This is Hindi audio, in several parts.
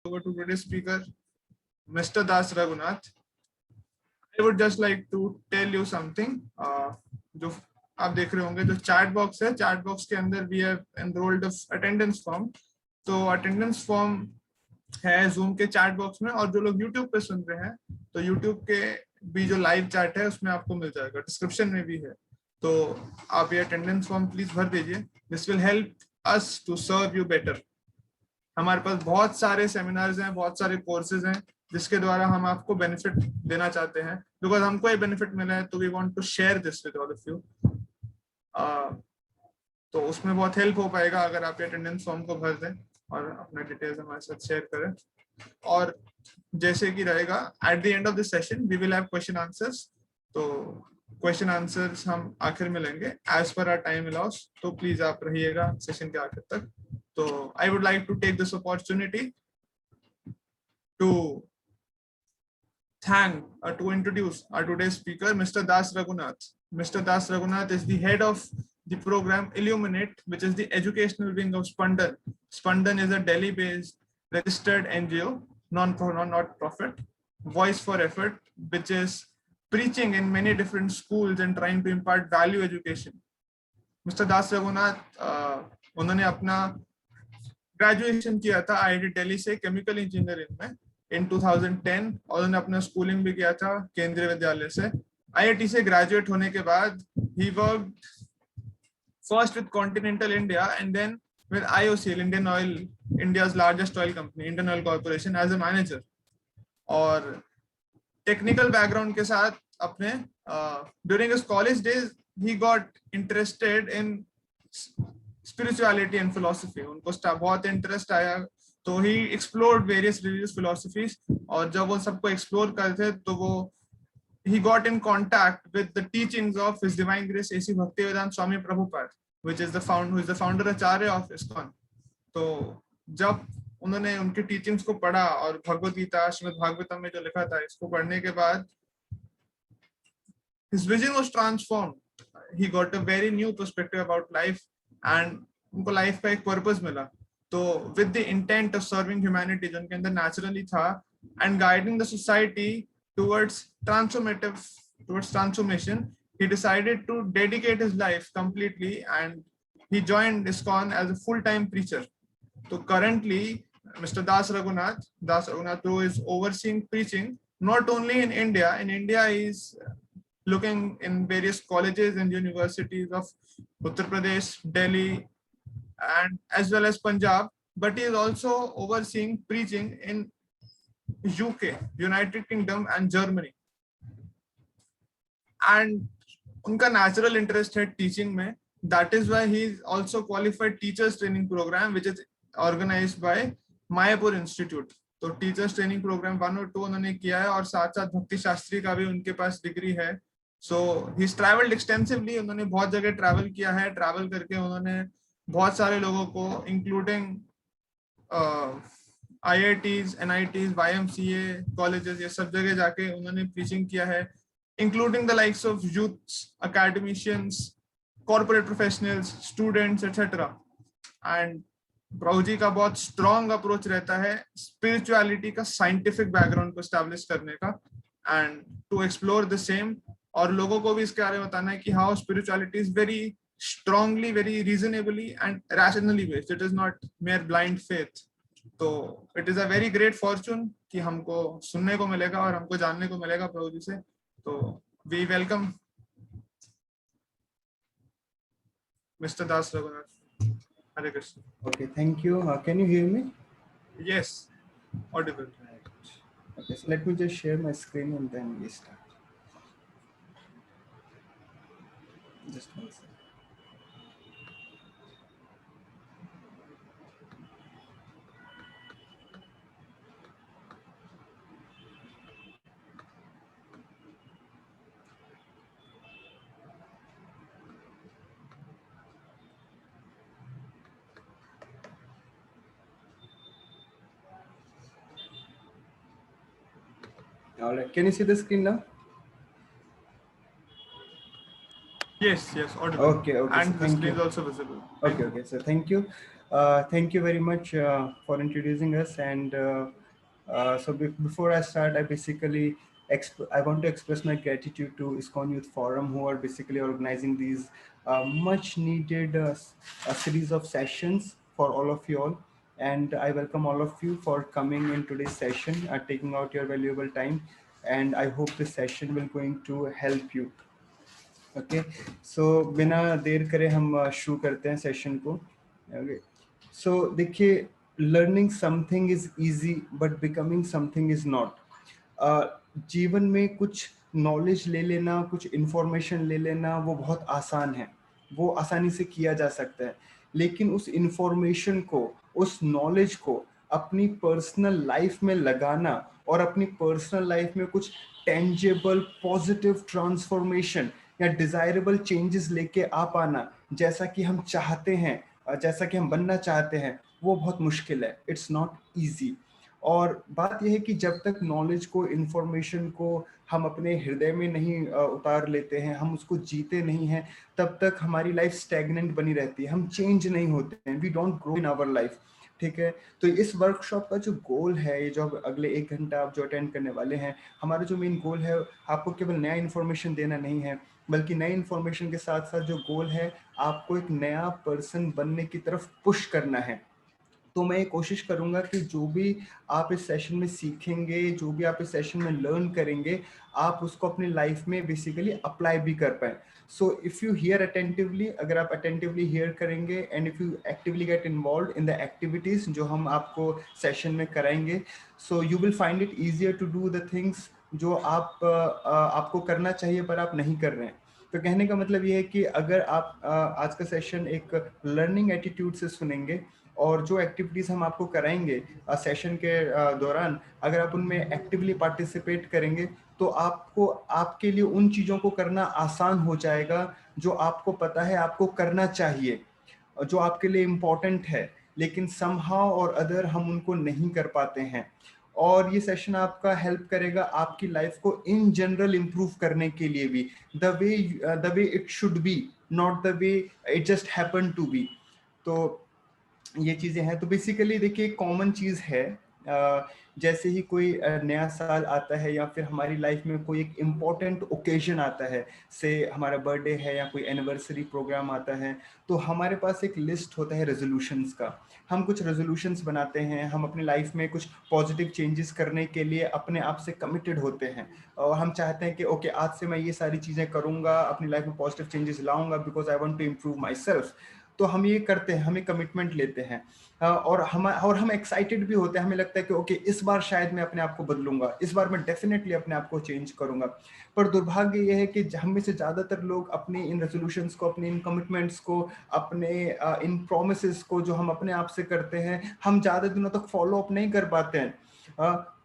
over to today's speaker, Mr. Das Raghunath. I would just like to tell you something. जो आप देख रहे होंगे जो चैट बॉक्स है, चैट बॉक्स के अंदर we have enrolled attendance form. तो अटेंडेंस फॉर्म है जूम के चैट बॉक्स में, और जो लोग यूट्यूब पे सुन रहे हैं तो यूट्यूब के भी जो लाइव चैट है उसमें आपको मिल जाएगा, डिस्क्रिप्शन में भी है. तो आप ये अटेंडेंस फॉर्म प्लीज भर दीजिए. This will help us to serve you better. हमारे पास बहुत सारे सेमिनार्स हैं, बहुत सारे कोर्सेज हैं जिसके द्वारा हम आपको बेनिफिट देना चाहते हैं. बिकॉज हमको ये बेनिफिट मिला है तो we want to share this with all of you. तो उसमें बहुत हेल्प हो पाएगा अगर आप अटेंडेंस फॉर्म को भर दें और अपना डिटेल्स हमारे साथ शेयर करें. और जैसे कि रहेगा at the end of this session we will have question answers. तो क्वेश्चन आंसर्स हम आखिर में लेंगे as per our time allows. तो प्लीज आप रहिएगा सेशन के आखिर तक. So I would like to take this opportunity to introduce our today's speaker, Mr. Das Raghunath. Mr. Das Raghunath is the head of the program Illuminate, which is the educational wing of Spandan. Spandan is a Delhi-based registered NGO, not-profit, voice for effort, which is preaching in many different schools and trying to impart value education. Mr. Das Raghunath, उन्होंने अपना ग्रेजुएशन किया था आईआईटी दिल्ली से केमिकल इंजीनियरिंग में इन 2010, और उन्होंने अपना स्कूलिंग भी किया था केंद्रीय विद्यालय से. आईआईटी से ग्रेजुएट होने के बाद ही worked first with continental India and then with IOCL, Indian oil, India's largest oil company, Indian oil corporation, as a manager. और टेक्निकल बैकग्राउंड के साथ अपने during his college days he got interested in spirituality and philosophy. उनको बहुत इंटरेस्ट आया तो ही explored various religious philosophies. और जब वो सबको explore करते तो वो he got in contact with the teachings of His Divine Grace A.C. Bhaktivedanta Swami Prabhupada, who is the founder Acharya of ISKCON. तो जब उन्होंने उनके टीचिंग्स को पढ़ा और भगवद गीता, श्रीमद् भागवतम में जो लिखा था, इसको पढ़ने के बाद his vision was transformed. He got a very new perspective about life and उनको लाइफ का एक पर्पस मिला. तो with the intent of serving humanity जो उनके अंदर नेचुरली था and guiding the society towards transformation, he decided to dedicate his life completely and he joined ISKCON as a full-time preacher. So currently Mr. Das Raghunath who is overseeing preaching not only in India. In India he is looking in various colleges and universities of Uttar Pradesh, Delhi, and as well as Punjab, but he is also overseeing preaching in UK, United Kingdom and Germany. And उनका natural interest है teaching में. That is why he is also qualified teachers training program which is organized by Mayapur Institute. तो teachers training program 1 और 2 उन्होंने किया है और साथ साथ भक्ति शास्त्री का भी उनके पास डिग्री है. So he's traveled extensively. उन्होंने बहुत जगह ट्रैवल किया है. ट्रैवल करके उन्होंने बहुत सारे लोगों को including IITs, NITs, YMCA colleges, ये सब जगह जाके उन्होंने प्रीचिंग किया है, including the likes of youth, academicians, corporate professionals, students, etc. And Prabhu ji का बहुत स्ट्रॉन्ग अप्रोच रहता है स्पिरिचुअलिटी का साइंटिफिक बैकग्राउंड को एस्टैब्लिश करने का and to explore the same. और लोगों को भी इसके बारे में बताना है कि how spirituality is very strongly, very reasonably and rationally based. It is not mere blind faith. तो it is a very great fortune कि हमको सुनने को मिलेगा और हमको जानने को मिलेगा प्रभु जी से. तो we welcome mister Das Raghunath. Hare Krishna. Okay, thank you. Can you hear me? Yes, audible. Right. Okay, so let me just share my screen and then we start. Just one second. All right, can you see the screen now? Yes, audible. Okay, And so the screen is also visible. Okay, so thank you. Thank you very much for introducing us. And before I start, I want to express my gratitude to ISKCON Youth Forum, who are basically organizing these much needed a series of sessions for all of you all. And I welcome all of you for coming in today's session, taking out your valuable time. And I hope this session will going to help you. Okay so बिना देर करे हम शुरू करते हैं सेशन को. ओके सो देखिए, learning something is easy but becoming something is not. जीवन में कुछ नॉलेज ले लेना, कुछ इंफॉर्मेशन ले लेना, वो बहुत आसान है, वो आसानी से किया जा सकता है. लेकिन उस इंफॉर्मेशन को, उस नॉलेज को अपनी पर्सनल लाइफ में लगाना और अपनी पर्सनल लाइफ में कुछ टेंजेबल पॉजिटिव ट्रांसफॉर्मेशन या डिजायरेबल चेंजेस लेके आ पाना, जैसा कि हम चाहते हैं, जैसा कि हम बनना चाहते हैं, वो बहुत मुश्किल है. It's not easy. और बात यह है कि जब तक नॉलेज को, इंफॉर्मेशन को हम अपने हृदय में नहीं उतार लेते हैं, हम उसको जीते नहीं हैं, तब तक हमारी लाइफ स्टैग्नेंट बनी रहती है. हम चेंज नहीं होते हैं. We don't grow in our life. ठीक है, तो इस वर्कशॉप का जो गोल है, ये जो अगले 1 घंटा आप जो अटेंड करने वाले हैं, हमारा जो मेन गोल है, आपको केवल नया इन्फॉर्मेशन देना नहीं है, बल्कि नए इन्फॉर्मेशन के साथ साथ जो गोल है, आपको एक नया पर्सन बनने की तरफ पुश करना है. तो मैं कोशिश करूंगा कि जो भी आप इस सेशन में सीखेंगे, जो भी आप इस सेशन में लर्न करेंगे, आप उसको अपनी लाइफ में बेसिकली अप्लाई भी कर पाए. So if you hear attentively, अगर आप अटेंटिवली हियर करेंगे and if you actively get involve in the activities जो हम आपको सेशन में कराएंगे, so you will find it easier to do the things जो आपको करना चाहिए पर आप नहीं कर रहे हैं. तो कहने का मतलब ये है कि अगर आप आज का सेशन एक लर्निंग एटीट्यूड से सुनेंगे और जो एक्टिविटीज हम आपको कराएंगे सेशन के दौरान, अगर आप उनमें एक्टिवली पार्टिसिपेट करेंगे, तो आपको, आपके लिए उन चीज़ों को करना आसान हो जाएगा जो आपको पता है आपको करना चाहिए, जो आपके लिए इम्पोर्टेंट है, लेकिन समहाउ और अदर हम उनको नहीं कर पाते हैं. और ये सेशन आपका हेल्प करेगा आपकी लाइफ को इन जनरल इम्प्रूव करने के लिए भी, the way it should be, not the way it just happen to be. तो ये चीज़ें हैं. तो बेसिकली देखिए, कॉमन चीज़ है, जैसे ही कोई नया साल आता है या फिर हमारी लाइफ में कोई एक इम्पॉर्टेंट ओकेजन आता है, से हमारा बर्थडे है या कोई एनिवर्सरी प्रोग्राम आता है, तो हमारे पास एक लिस्ट होता है रेजोल्यूशंस का. हम कुछ रेजोल्यूशंस बनाते हैं, हम अपनी लाइफ में कुछ पॉजिटिव चेंजेस करने के लिए अपने आप से कमिटेड होते हैं, और हम चाहते हैं कि ओके, आज से मैं ये सारी चीज़ें करूँगा, अपनी लाइफ में पॉजिटिव चेंजेस लाऊंगा because I want to improve myself. तो हम ये करते हैं, हमें कमिटमेंट लेते हैं, और हम एक्साइटेड भी होते हैं. हमें लगता है कि ओके, इस बार शायद मैं अपने आप को बदलूंगा, इस बार मैं डेफिनेटली अपने आप को चेंज करूंगा. पर दुर्भाग्य ये है कि हम में से ज्यादातर लोग अपने इन रेजोल्यूशंस को, अपने इन कमिटमेंट्स को, अपने इन प्रोमिसेस को जो हम अपने आप से करते हैं, हम ज्यादा दिनों तक फॉलो अप नहीं कर पाते हैं.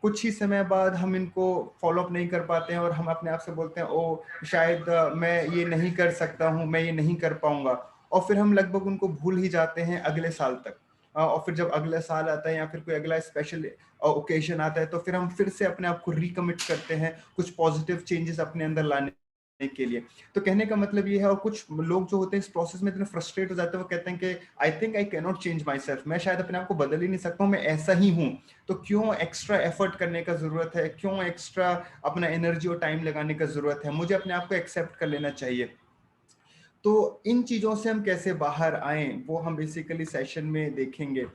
कुछ ही समय बाद हम इनको फॉलो अप नहीं कर पाते हैं और हम अपने आप से बोलते हैं, ओ शायद मैं ये नहीं कर सकता हूँ, मैं ये नहीं कर पाऊंगा. और फिर हम लगभग उनको भूल ही जाते हैं अगले साल तक. और फिर जब अगला साल आता है या फिर कोई अगला स्पेशल ओकेजन आता है, तो फिर हम फिर से अपने आप को रिकमिट करते हैं कुछ पॉजिटिव चेंजेस अपने अंदर लाने के लिए. तो कहने का मतलब ये है, और कुछ लोग जो होते हैं इस प्रोसेस में इतने फ्रस्ट्रेट हो जाते हैं, वो कहते हैं कि I think I can not change my self, मैं शायद अपने आप को बदल ही नहीं सकता हूँ, मैं ऐसा ही हूँ. तो क्यों एक्स्ट्रा एफर्ट करने का जरूरत है, क्यों एक्स्ट्रा अपना एनर्जी और टाइम लगाने का जरूरत है, मुझे अपने आप को एक्सेप्ट कर लेना चाहिए. तो इन चीज़ों से हम कैसे बाहर आए, वो हम बेसिकली सेशन में देखेंगे.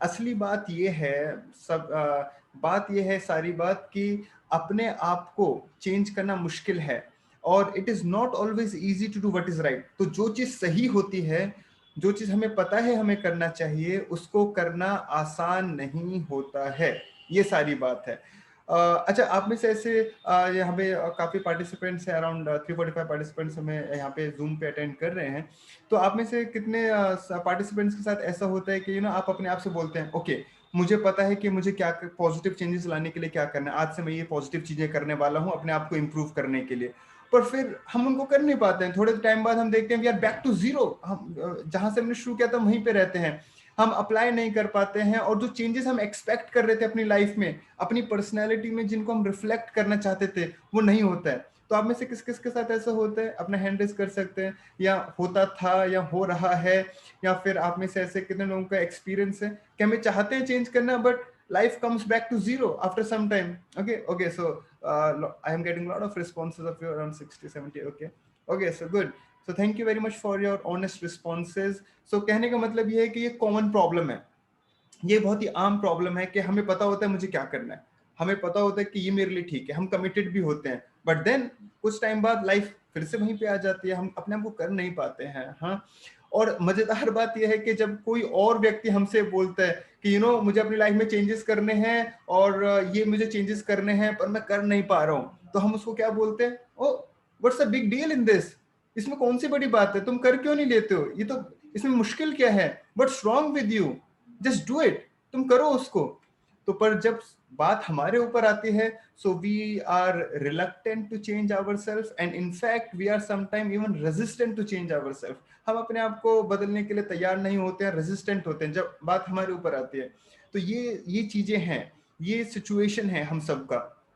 असली बात ये है, बात ये है सारी बात, कि अपने आप को चेंज करना मुश्किल है, और it is not always easy to do what is right. तो जो चीज़ सही होती है, जो चीज़ हमें पता है हमें करना चाहिए, उसको करना आसान नहीं होता है. ये सारी बात है. अच्छा, आप में से ऐसे यहाँ पे काफ़ी पार्टिसिपेंट्स हैं, अराउंड 345 पार्टिसिपेंट्स हमें यहाँ पे जूम पे अटेंड कर रहे हैं. तो आप में से कितने पार्टिसिपेंट्स के साथ ऐसा होता है कि आप अपने आप से बोलते हैं, ओके, मुझे पता है कि मुझे क्या पॉजिटिव चेंजेस लाने के लिए क्या करना है, आज से मैं ये पॉजिटिव चीज़ें करने वाला हूँ अपने आप को इम्प्रूव करने के लिए. पर फिर हम उनको कर नहीं पाते हैं. थोड़े टाइम बाद हम देखते हैं we are back to zero. हम जहाँ से हमने शुरू किया था वहीं पे रहते हैं, हम अप्लाई नहीं कर पाते हैं, और जो चेंजेस हम एक्सपेक्ट कर रहे थे अपनी लाइफ में, अपनी पर्सनैलिटी में, जिनको हम रिफ्लेक्ट करना चाहते थे, वो नहीं होता है. तो आप में से किस किस के साथ ऐसा होता है? अपना हैंड रेज कर सकते हैं, या होता था या हो रहा है, या फिर आप में से ऐसे कितने लोगों का एक्सपीरियंस है कि हमें चाहते हैं चेंज करना but life comes back to zero after some time? Okay, so I am getting a lot of responses of you, around 60-70. Okay, so good. So thank you very much for your honest responses. So कहने का मतलब ये है कि ये कॉमन प्रॉब्लम है, ये बहुत ही आम प्रॉब्लम है कि हमें पता होता है मुझे क्या करना है, हमें पता होता है कि ये मेरे लिए ठीक है, हम कमिटेड भी होते हैं, बट देन कुछ टाइम बाद लाइफ फिर से वहीं पे आ जाती है, हम अपने आप को कर नहीं पाते हैं। हाँ, और मजेदार बात यह है कि जब कोई और व्यक्ति हमसे बोलता है कि मुझे अपनी लाइफ में चेंजेस करने हैं और ये मुझे चेंजेस करने हैं पर मैं कर नहीं पा रहा हूँ, तो हम उसको क्या बोलते हैं? Oh, what's a big deal in this? इसमें कौन सी बड़ी बात है, तुम कर क्यों नहीं लेते हो? ये तो, इसमें मुश्किल क्या है? What's wrong with you? Just do it, तुम करो उसको। तो पर जब बात हमारे ऊपर आती है, so we are reluctant to change ourself, and in fact we are sometime even resistant to change ourself. हम अपने आप को बदलने के लिए तैयार नहीं होते हैं, रेजिस्टेंट होते हैं जब बात हमारे ऊपर आती है। तो ये चीजें हैं, ये सिचुएशन है हम सबका।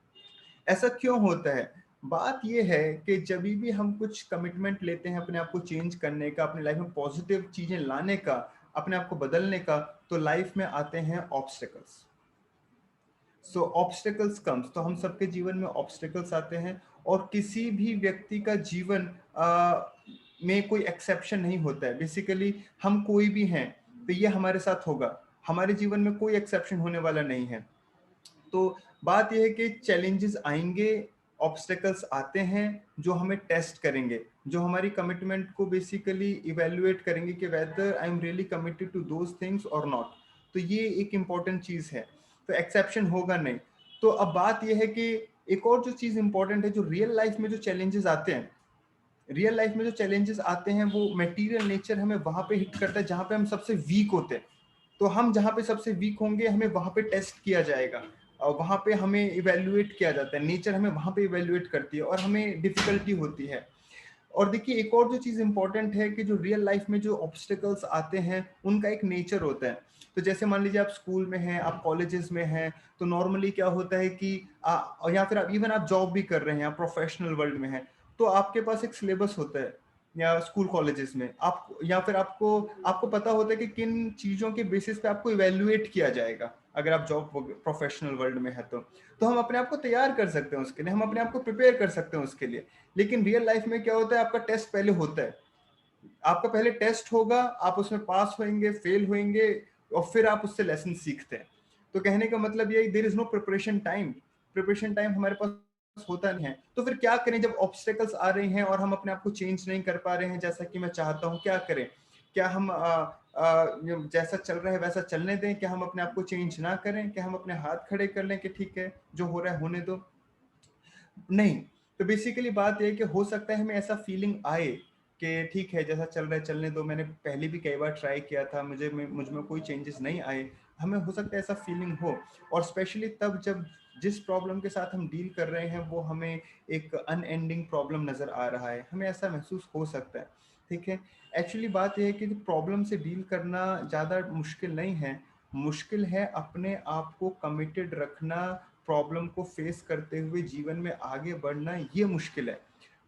ऐसा क्यों होता है? बात ये है कि जब भी हम कुछ कमिटमेंट लेते हैं अपने आप को चेंज करने का, अपने लाइफ में पॉजिटिव चीजें लाने का, अपने आप को बदलने का, तो लाइफ में आते हैं ऑब्स्टेकल्स। सो ऑब्स्टेकल्स कम्स, तो हम सबके जीवन में ऑब्स्टेकल्स आते हैं, और किसी भी व्यक्ति का जीवन में कोई एक्सेप्शन नहीं होता है। बेसिकली हम कोई भी हैं तो ये हमारे साथ होगा, हमारे जीवन में कोई एक्सेप्शन होने वाला नहीं है। तो बात यह है कि चैलेंजेस आएंगे, ऑब्स्टेकल्स आते हैं जो हमें टेस्ट करेंगे, जो हमारी कमिटमेंट को बेसिकली इवेल्युएट करेंगे कि whether I am really committed to those things और नॉट। तो ये एक इंपॉर्टेंट चीज है, तो एक्सेप्शन होगा नहीं। तो अब बात यह है कि एक और जो चीज इंपॉर्टेंट है, जो रियल लाइफ में जो चैलेंजेस आते हैं, रियल लाइफ में जो चैलेंजेस आते हैं वो मटेरियल नेचर हमें वहां पे हिट करता है जहां पे हम सबसे वीक होते हैं। तो हम जहाँ पे सबसे वीक होंगे हमें वहां पे टेस्ट किया जाएगा, और वहां पे हमें इवेल्युएट किया जाता है, नेचर हमें वहां पे इवेल्युएट करती है और हमें डिफिकल्टी होती है। और देखिए एक और जो चीज इंपॉर्टेंट है कि जो रियल लाइफ में जो ऑब्स्टेकल्स आते हैं उनका एक नेचर होता है। तो जैसे मान लीजिए आप स्कूल में हैं, आप कॉलेजेस में हैं, तो नॉर्मली क्या होता है कि या फिर आप इवन आप जॉब भी कर रहे हैं, आप प्रोफेशनल वर्ल्ड में हैं, तो आपके पास एक सिलेबस होता है, या स्कूल कॉलेजेस में आप, या फिर आपको आपको पता होता है कि किन चीजों के बेसिस पे आपको इवेल्युएट किया जाएगा अगर आप जॉब प्रोफेशनल वर्ल्ड में है। तो हम अपने आप को तैयार कर सकते हैं उसके लिए, हम अपने आप को प्रिपेयर कर सकते हैं उसके लिए। लेकिन रियल लाइफ में क्या होता है, आपका टेस्ट पहले होता है, आपका पहले टेस्ट होगा, आप उसमें पास होंगे, फेल होंगे, और फिर आप उससे लेसन सीखते हैं। तो कहने का मतलब ये, there is no preparation time, preparation time हमारे पास होता नहीं है। तो फिर क्या करें जब ऑब्स्टेकल्स आ रहे हैं और हम अपने आप को चेंज नहीं कर पा रहे हैं जैसा कि मैं चाहता हूं? क्या करें? क्या हम जैसा चल रहा है वैसा चलने दें? क्या हम अपने आप को चेंज ना करें? क्या हम अपने हाथ खड़े कर लें कि ठीक है जो हो रहा है होने दो? नहीं। तो बेसिकली बात यह है कि हो सकता है हमें ऐसा फीलिंग आए कि ठीक है जैसा चल रहा है चलने दो, मैंने पहले भी कई बार ट्राई किया था, मुझ में कोई चेंजेस नहीं आए, हमें हो सकता है ऐसा फीलिंग हो। और स्पेशली तब जब जिस प्रॉब्लम के साथ हम डील कर रहे हैं वो हमें एक अनएंडिंग प्रॉब्लम नजर आ रहा है, हमें ऐसा महसूस हो सकता है। ठीक है, एक्चुअली बात यह है कि प्रॉब्लम से डील करना ज़्यादा मुश्किल नहीं है, मुश्किल है अपने आप को कमिटेड रखना, प्रॉब्लम को फेस करते हुए जीवन में आगे बढ़ना, ये मुश्किल है।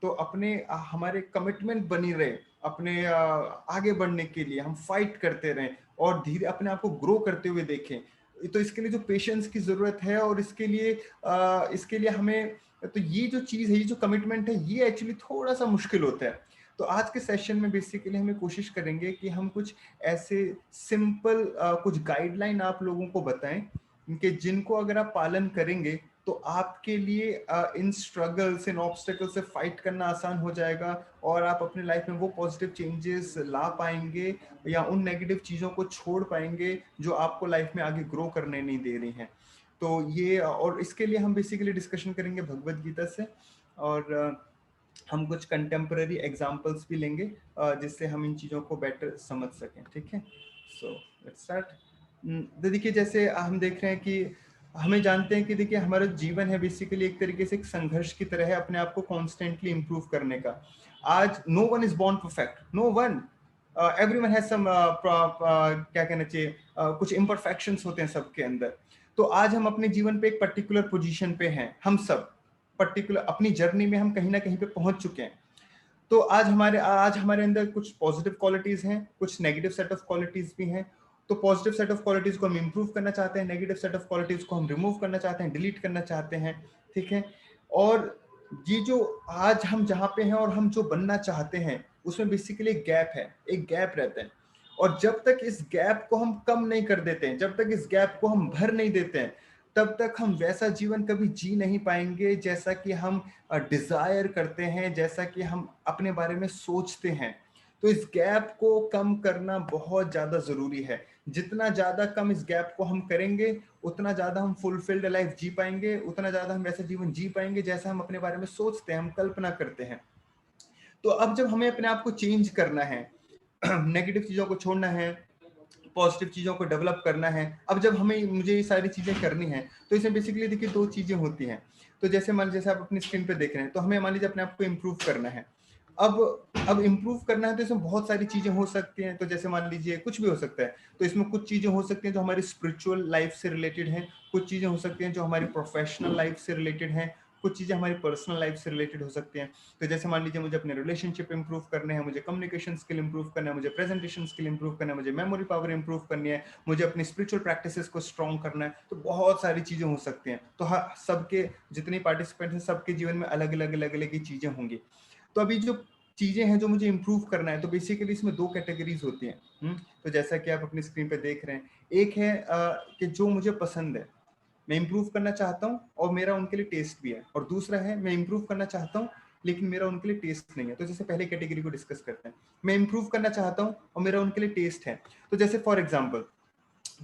तो अपने हमारे कमिटमेंट बनी रहे, अपने आगे बढ़ने के लिए हम फाइट करते रहें और धीरे अपने आप को ग्रो करते हुए देखें। तो इसके लिए जो पेशेंस की जरूरत है, और इसके लिए हमें, तो ये जो चीज है, ये जो कमिटमेंट है, ये एक्चुअली थोड़ा सा मुश्किल होता है। तो आज के सेशन में बेसिकली हमें कोशिश करेंगे कि हम कुछ ऐसे सिंपल कुछ गाइडलाइन आप लोगों को बताएं कि जिनको अगर आप पालन करेंगे तो आपके लिए इन स्ट्रगल्स, इन ऑब्स्टेकल से फाइट करना आसान हो जाएगा, और आप अपने लाइफ में वो पॉजिटिव चेंजेस ला पाएंगे या उन नेगेटिव चीज़ों को छोड़ पाएंगे जो आपको लाइफ में आगे ग्रो करने नहीं दे रही हैं। तो ये, और इसके लिए हम बेसिकली डिस्कशन करेंगे भगवद गीता से, और हम कुछ कंटेम्पररी एग्जाम्पल्स भी लेंगे जिससे हम इन चीज़ों को बेटर समझ सकें। ठीक है, सो लेट्स स्टार्ट। तो देखिए जैसे हम देख रहे हैं कि हमें जानते हैं कि देखिए हमारा जीवन है बेसिकली एक तरीके से एक संघर्ष की तरह है अपने आप को कॉन्स्टेंटली इम्प्रूव करने का। आज no one is born perfect, no one, everyone has some क्या कहना चाहिए, कुछ इम्परफेक्शंस होते हैं सबके अंदर। तो आज हम अपने जीवन पे एक पर्टिकुलर पोजीशन पे हैं हम सब, पर्टिकुलर अपनी जर्नी में हम कहीं ना कहीं पे पहुंच चुके हैं। तो आज हमारे अंदर कुछ पॉजिटिव क्वालिटीज हैं, कुछ नेगेटिव सेट ऑफ क्वालिटीज भी हैं। तो पॉजिटिव सेट ऑफ क्वालिटीज को हम इंप्रूव करना चाहते हैं, नेगेटिव सेट ऑफ क्वालिटीज को हम रिमूव करना चाहते हैं, डिलीट करना चाहते हैं, ठीक है। और ये जो आज हम जहाँ पे हैं और हम जो बनना चाहते हैं उसमें बेसिकली एक गैप है, एक गैप रहता है। और जब तक इस गैप को हम कम नहीं कर देते हैं, जब तक इस गैप को हम भर नहीं देते हैं, तब तक हम वैसा जीवन कभी जी नहीं पाएंगे जैसा कि हम डिजायर करते हैं, जैसा कि हम अपने बारे में सोचते हैं। तो इस गैप को कम करना बहुत ज्यादा जरूरी है। जितना ज्यादा कम इस गैप को हम करेंगे, उतना ज्यादा हम फुलफिल्ड लाइफ जी पाएंगे, उतना ज्यादा हम वैसा जीवन जी पाएंगे जैसा हम अपने बारे में सोचते हैं, हम कल्पना करते हैं। तो अब जब हमें अपने आप को चेंज करना है, नेगेटिव चीजों को छोड़ना है, पॉजिटिव चीजों को डेवलप करना है, अब जब मुझे ये सारी चीजें करनी है, तो इसमें बेसिकली देखिए दो चीजें होती हैं। तो जैसे आप अपनी स्क्रीन पे देख रहे हैं, तो हमें मान लीजिए अपने आप को इम्प्रूव करना है। अब इम्प्रूव करना है तो इसमें बहुत सारी चीजें हो सकती हैं। तो जैसे मान लीजिए कुछ भी हो सकता है। तो इसमें कुछ चीजें हो सकती हैं जो हमारी स्पिरिचुअल लाइफ से रिलेटेड हैं, कुछ चीजें हो सकती हैं जो हमारी प्रोफेशनल लाइफ से रिलेटेड हैं, कुछ चीजें हमारी पर्सनल लाइफ से रिलेटेड हो सकती हैं। तो जैसे मान लीजिए मुझे अपने रिलेशनशिप इंप्रूव करने हैं, मुझे कम्युनिकेशन स्किल इंप्रूव करना है, मुझे प्रेजेंटेशन स्किल इंप्रूव करना है, मुझे मेमोरी पावर इंप्रूव करनी है, मुझे अपनी स्पिरिचुअल प्रैक्टिसेस को स्ट्रॉन्ग करना है। तो बहुत सारी चीजें हो सकती हैं। तो सबके जितने पार्टिसिपेंट हैं, सबके जीवन में अलग अलग ही चीजें होंगी। तो अभी जो चीजें हैं जो मुझे इंप्रूव करना है, तो बेसिकली इसमें दो कैटेगरीज होती हैं। तो जैसा कि आप अपनी स्क्रीन पे देख रहे हैं, एक है कि जो मुझे पसंद है, मैं इंप्रूव करना चाहता हूँ और मेरा उनके लिए टेस्ट भी है, और दूसरा है मैं इंप्रूव करना चाहता हूँ लेकिन मेरा उनके लिए टेस्ट नहीं है। तो जैसे पहले कैटेगरी को डिस्कस करते हैं, मैं इंप्रूव करना चाहता हूँ और मेरा उनके लिए टेस्ट है। तो जैसे फॉर एग्जाम्पल,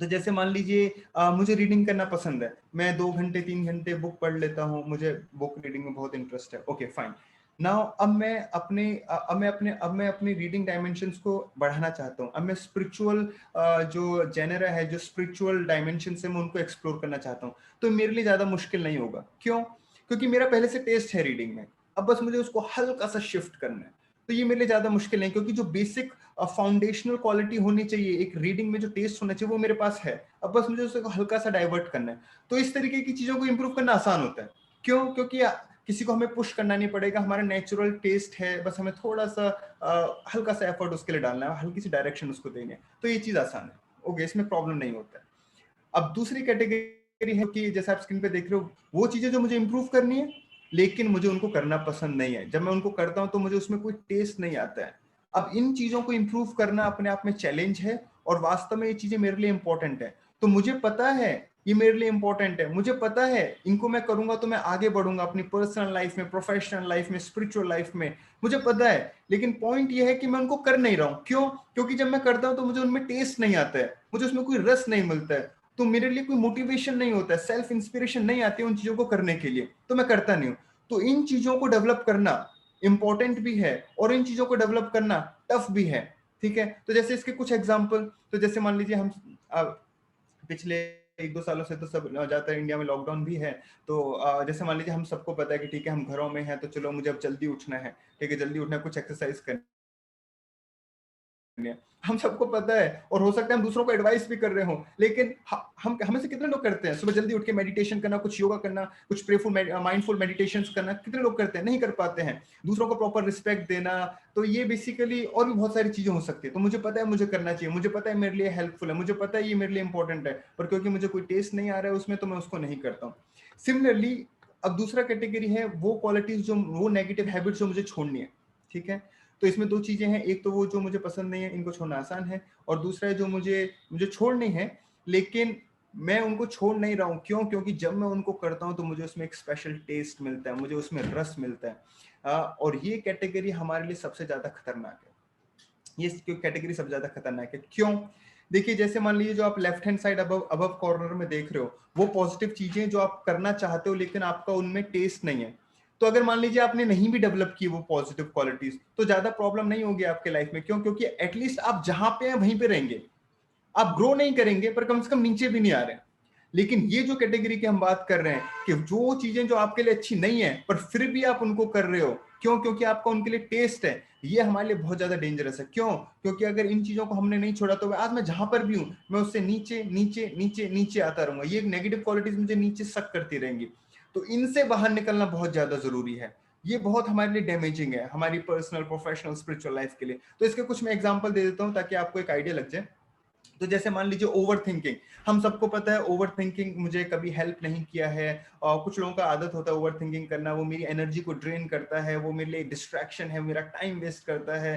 तो जैसे मान लीजिए मुझे रीडिंग करना पसंद है, मैं 2 घंटे 3 घंटे बुक पढ़ लेता हूँ, मुझे बुक रीडिंग में बहुत इंटरेस्ट है, ओके फाइन। नाउ अब मैं अपने रीडिंग डायमेंशंस को बढ़ाना चाहता हूँ। अब मैं स्पिरिचुअल जो जेनर है, जो स्पिरिचुअल डायमेंशन है, मैं उनको एक्सप्लोर करना चाहता हूँ। तो मेरे लिए ज्यादा मुश्किल नहीं होगा। क्यों? क्योंकि मेरा पहले से टेस्ट है रीडिंग में, अब बस मुझे उसको हल्का सा शिफ्ट करना है। तो ये मेरे लिए ज्यादा मुश्किल नहीं, क्योंकि जो बेसिक फाउंडेशनल क्वालिटी होनी चाहिए एक रीडिंग में, जो टेस्ट होना चाहिए, वो मेरे पास है। अब बस मुझे उसको हल्का सा डाइवर्ट करना है। तो इस तरीके की चीजों को इंप्रूव करना आसान होता है। क्यों? क्योंकि किसी को हमें पुश करना नहीं पड़ेगा, हमारा नेचुरल टेस्ट है, बस हमें थोड़ा सा हल्का सा एफर्ट उसके लिए डालना है, हल्की सी डायरेक्शन उसको देनी है। तो ये चीज आसान है, ओके, इसमें प्रॉब्लम नहीं होता है। अब दूसरी कैटेगरी है कि जैसे आप स्क्रीन पे देख रहे हो, वो चीजें जो मुझे इंप्रूव करनी है लेकिन मुझे उनको करना पसंद नहीं है। जब मैं उनको करता हूं तो मुझे उसमें कोई टेस्ट नहीं आता है। अब इन चीजों को इंप्रूव करना अपने आप में चैलेंज है, और वास्तव में ये चीजें मेरे लिए इंपॉर्टेंट है। तो मुझे पता है ये मेरे लिए इंपॉर्टेंट है, मुझे पता है इनको मैं करूंगा तो मैं आगे बढ़ूंगा अपनी पर्सनल लाइफ में, प्रोफेशनल लाइफ में, स्पिरिचुअल लाइफ में, मुझे पता है। लेकिन पॉइंट ये है कि मैं उनको कर नहीं रहा हूं। क्यों? क्योंकि जब मैं करता हूं तो मुझे उनमें टेस्ट नहीं आता है, मुझे उसमें कोई रस नहीं मिलता है, तो मेरे लिए कोई मोटिवेशन नहीं होता है, सेल्फ इंस्पिरेशन नहीं आती है उन चीजों को करने के लिए, तो मैं करता नहीं हूं। तो इन चीजों को डेवलप करना इंपॉर्टेंट भी है और इन चीजों को डेवलप करना टफ भी है, ठीक है। तो जैसे इसके कुछ एग्जांपल, तो जैसे मान लीजिए हम पिछले 1-2 सालों से तो सब ज्यादातर इंडिया में लॉकडाउन भी है। तो जैसे मान लीजिए हम सबको पता है कि ठीक है हम घरों में हैं, तो चलो मुझे अब जल्दी उठना है, ठीक है, जल्दी उठना है, कुछ एक्सरसाइज करनी है, हम सबको पता है। और हो सकता है हम दूसरों को एडवाइस भी कर रहे हो, लेकिन हम हमें से कितने लोग करते हैं सुबह जल्दी उठ के मेडिटेशन करना, कुछ योगा करना, कुछ प्रेफुल माइंडफुल मेडिटेशंस करना? कितने लोग करते हैं? नहीं कर पाते हैं। दूसरों को प्रॉपर रिस्पेक्ट देना, तो ये बेसिकली और भी बहुत सारी चीजें हो सकती है। तो मुझे पता है मुझे करना चाहिए, मुझे पता है मेरे लिए हेल्पफुल है, मुझे पता है ये मेरे लिए इंपॉर्टेंट है, पर क्योंकि मुझे कोई टेस्ट नहीं आ रहा है उसमें, तो मैं उसको नहीं करता हूँ। सिमिलरली अब दूसरा कैटेगरी है वो क्वालिटीज, जो वो नेगेटिव हैबिट्स जो मुझे छोड़नी है, ठीक है। तो इसमें दो चीजें हैं, एक तो वो जो मुझे पसंद नहीं है, इनको छोड़ना आसान है, और दूसरा है जो मुझे मुझे छोड़नी है लेकिन मैं उनको छोड़ नहीं रहा हूँ। क्यों? क्योंकि जब मैं उनको करता हूँ तो मुझे उसमें एक स्पेशल टेस्ट मिलता है, मुझे उसमें रस मिलता है। और ये कैटेगरी हमारे लिए सबसे ज्यादा खतरनाक है। ये कैटेगरी सबसे ज्यादा खतरनाक है। क्यों? देखिए जैसे मान लीजिए जो आप left hand side above corner में देख रहे हो, वो पॉजिटिव चीजें जो आप करना चाहते हो लेकिन आपका उनमें टेस्ट नहीं है। तो अगर मान लीजिए आपने नहीं भी डेवलप की वो पॉजिटिव क्वालिटीज, तो ज्यादा प्रॉब्लम नहीं होगी आपके लाइफ में। क्यों? क्योंकि एटलीस्ट आप जहां पे हैं वहीं पे रहेंगे, आप ग्रो नहीं करेंगे पर कम से कम नीचे भी नहीं आ रहे हैं। लेकिन ये जो कैटेगरी की हम बात कर रहे हैं कि जो चीजें जो आपके लिए अच्छी नहीं है पर फिर भी आप उनको कर रहे हो, क्यों? क्योंकि आपका उनके लिए टेस्ट है, ये हमारे लिए बहुत ज्यादा डेंजरस है। क्यों? क्योंकि अगर इन चीजों को हमने नहीं छोड़ा तो आज मैं जहां पर भी हूं, मैं उससे नीचे नीचे नीचे नीचे आता रहूंगा। ये नेगेटिव क्वालिटीज मुझे नीचे सक करती रहेंगी। तो इनसे बाहर निकलना बहुत ज्यादा जरूरी है। ये बहुत हमारे लिए डैमेजिंग है, हमारी पर्सनल, प्रोफेशनल, स्पिरिचुअल लाइफ के लिए। तो इसके कुछ मैं एग्जांपल दे देता हूं ताकि आपको एक आइडिया लग जाए। तो जैसे मान लीजिए ओवर थिंकिंग, हम सबको पता है ओवर थिंकिंग मुझे कभी हेल्प नहीं किया है, और कुछ लोगों का आदत होता है ओवर थिंकिंग करना, वो मेरी एनर्जी को ड्रेन करता है, वो मेरे लिए डिस्ट्रैक्शन है, मेरा टाइम वेस्ट करता है।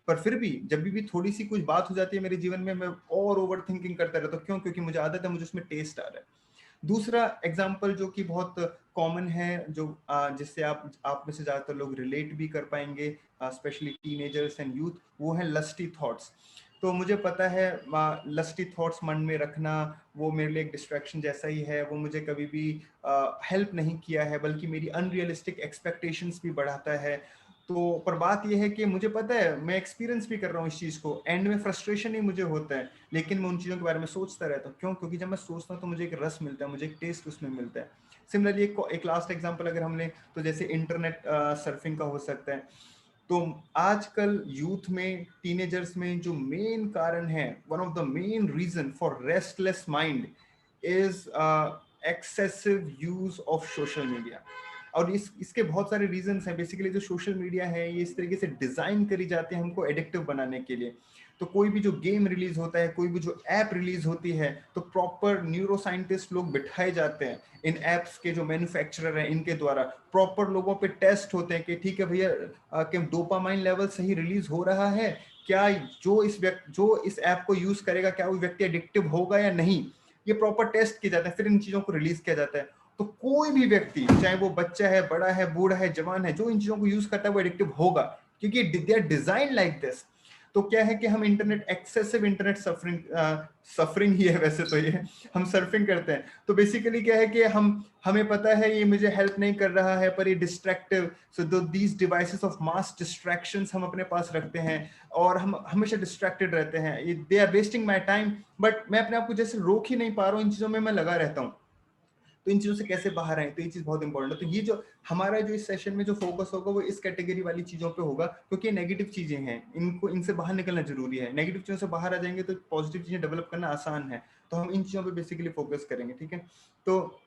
पर फिर भी जब भी थोड़ी सी कुछ बात हो जाती है मेरे जीवन में, मैं और ओवर थिंकिंग करता रहता हूँ। क्यों? क्योंकि मुझे आदत है, मुझे उसमें टेस्ट आ रहा है। दूसरा एग्जाम्पल जो कि बहुत कॉमन है, जो जिससे आप में से ज्यादातर लोग रिलेट भी कर पाएंगे, स्पेशली टीनेजर्स एंड यूथ, वो है लस्टी थॉट्स। तो मुझे पता है लस्टी थॉट्स मन में रखना वो मेरे लिए एक डिस्ट्रैक्शन जैसा ही है। वो मुझे कभी भी हेल्प नहीं किया है, बल्कि मेरी अनरियलिस्टिक एक्सपेक्टेशंस भी बढ़ाता है। तो पर बात यह है कि मुझे पता है, मैं एक्सपीरियंस भी कर रहा हूँ इस चीज को, एंड में फ्रस्ट्रेशन ही मुझे होता है, लेकिन मैं उन चीजों के बारे में सोचता रहता हूँ। क्यों? क्योंकि जब मैं सोचता हूँ तो मुझे एक रस मिलता है, मुझे एक टेस्ट उसमें मिलता है। सिमिलरली एक लास्ट एग्जांपल अगर हम लें तो जैसे इंटरनेट सर्फिंग का हो सकता है। तो आजकल यूथ में, टीनेजर्स में जो मेन कारण है, one of the main reason for restless mind is excessive use of social media. और इसके बहुत सारे रीजंस हैं। बेसिकली जो सोशल मीडिया है ये इस तरीके से डिजाइन करी जाती है हमको एडिक्टिव बनाने के लिए। तो कोई भी जो गेम रिलीज होता है, कोई भी जो ऐप रिलीज होती है, तो प्रॉपर न्यूरो साइंटिस्ट लोग बिठाए जाते हैं इन एप्स के जो मैन्युफैक्चरर हैं इनके द्वारा। प्रॉपर लोगों पे टेस्ट होते हैं कि ठीक है भैया, कि डोपामाइन लेवल सही रिलीज हो रहा है क्या, जो इस ऐप को यूज करेगा क्या वो व्यक्ति एडिक्टिव होगा या नहीं। ये प्रॉपर टेस्ट किया जाता है, फिर इन चीजों को रिलीज किया जाता है। तो कोई भी व्यक्ति, चाहे वो बच्चा है, बड़ा है, बूढ़ा है, जवान है, जो इन चीजों को यूज करता है वो एडिक्टिव होगा, क्योंकि they are design like this. तो क्या है कि हम इंटरनेट, एक्सेसिव इंटरनेट सफरिंग ही है वैसे तो ये, हम सर्फिंग करते हैं। तो बेसिकली क्या है कि हमें पता है ये मुझे हेल्प नहीं कर रहा है, पर ये destructive, so these devices of mass distractions हम अपने पास रखते हैं, और हम हमेशा डिस्ट्रैक्टेड रहते हैं। They are wasting my time, but मैं अपने आप को जैसे रोक ही नहीं पा रहा हूँ, इन चीजों में मैं लगा रहता हूँ। तो इन चीजों से कैसे बाहर आए, तो ये चीज बहुत इंपॉर्टेंट है। तो ये जो हमारा जो इस सेशन में जो फोकस होगा वो इस कैटेगरी वाली चीजों पे होगा, क्योंकि ये नेगेटिव चीजें हैं, इनसे बाहर निकलना जरूरी है। नेगेटिव चीजों से बाहर आ जाएंगे तो पॉजिटिव चीजें डेवलप करना आसान है। तो हम इन चीजों पे बेसिकली फोकस करेंगे, ठीक है। तो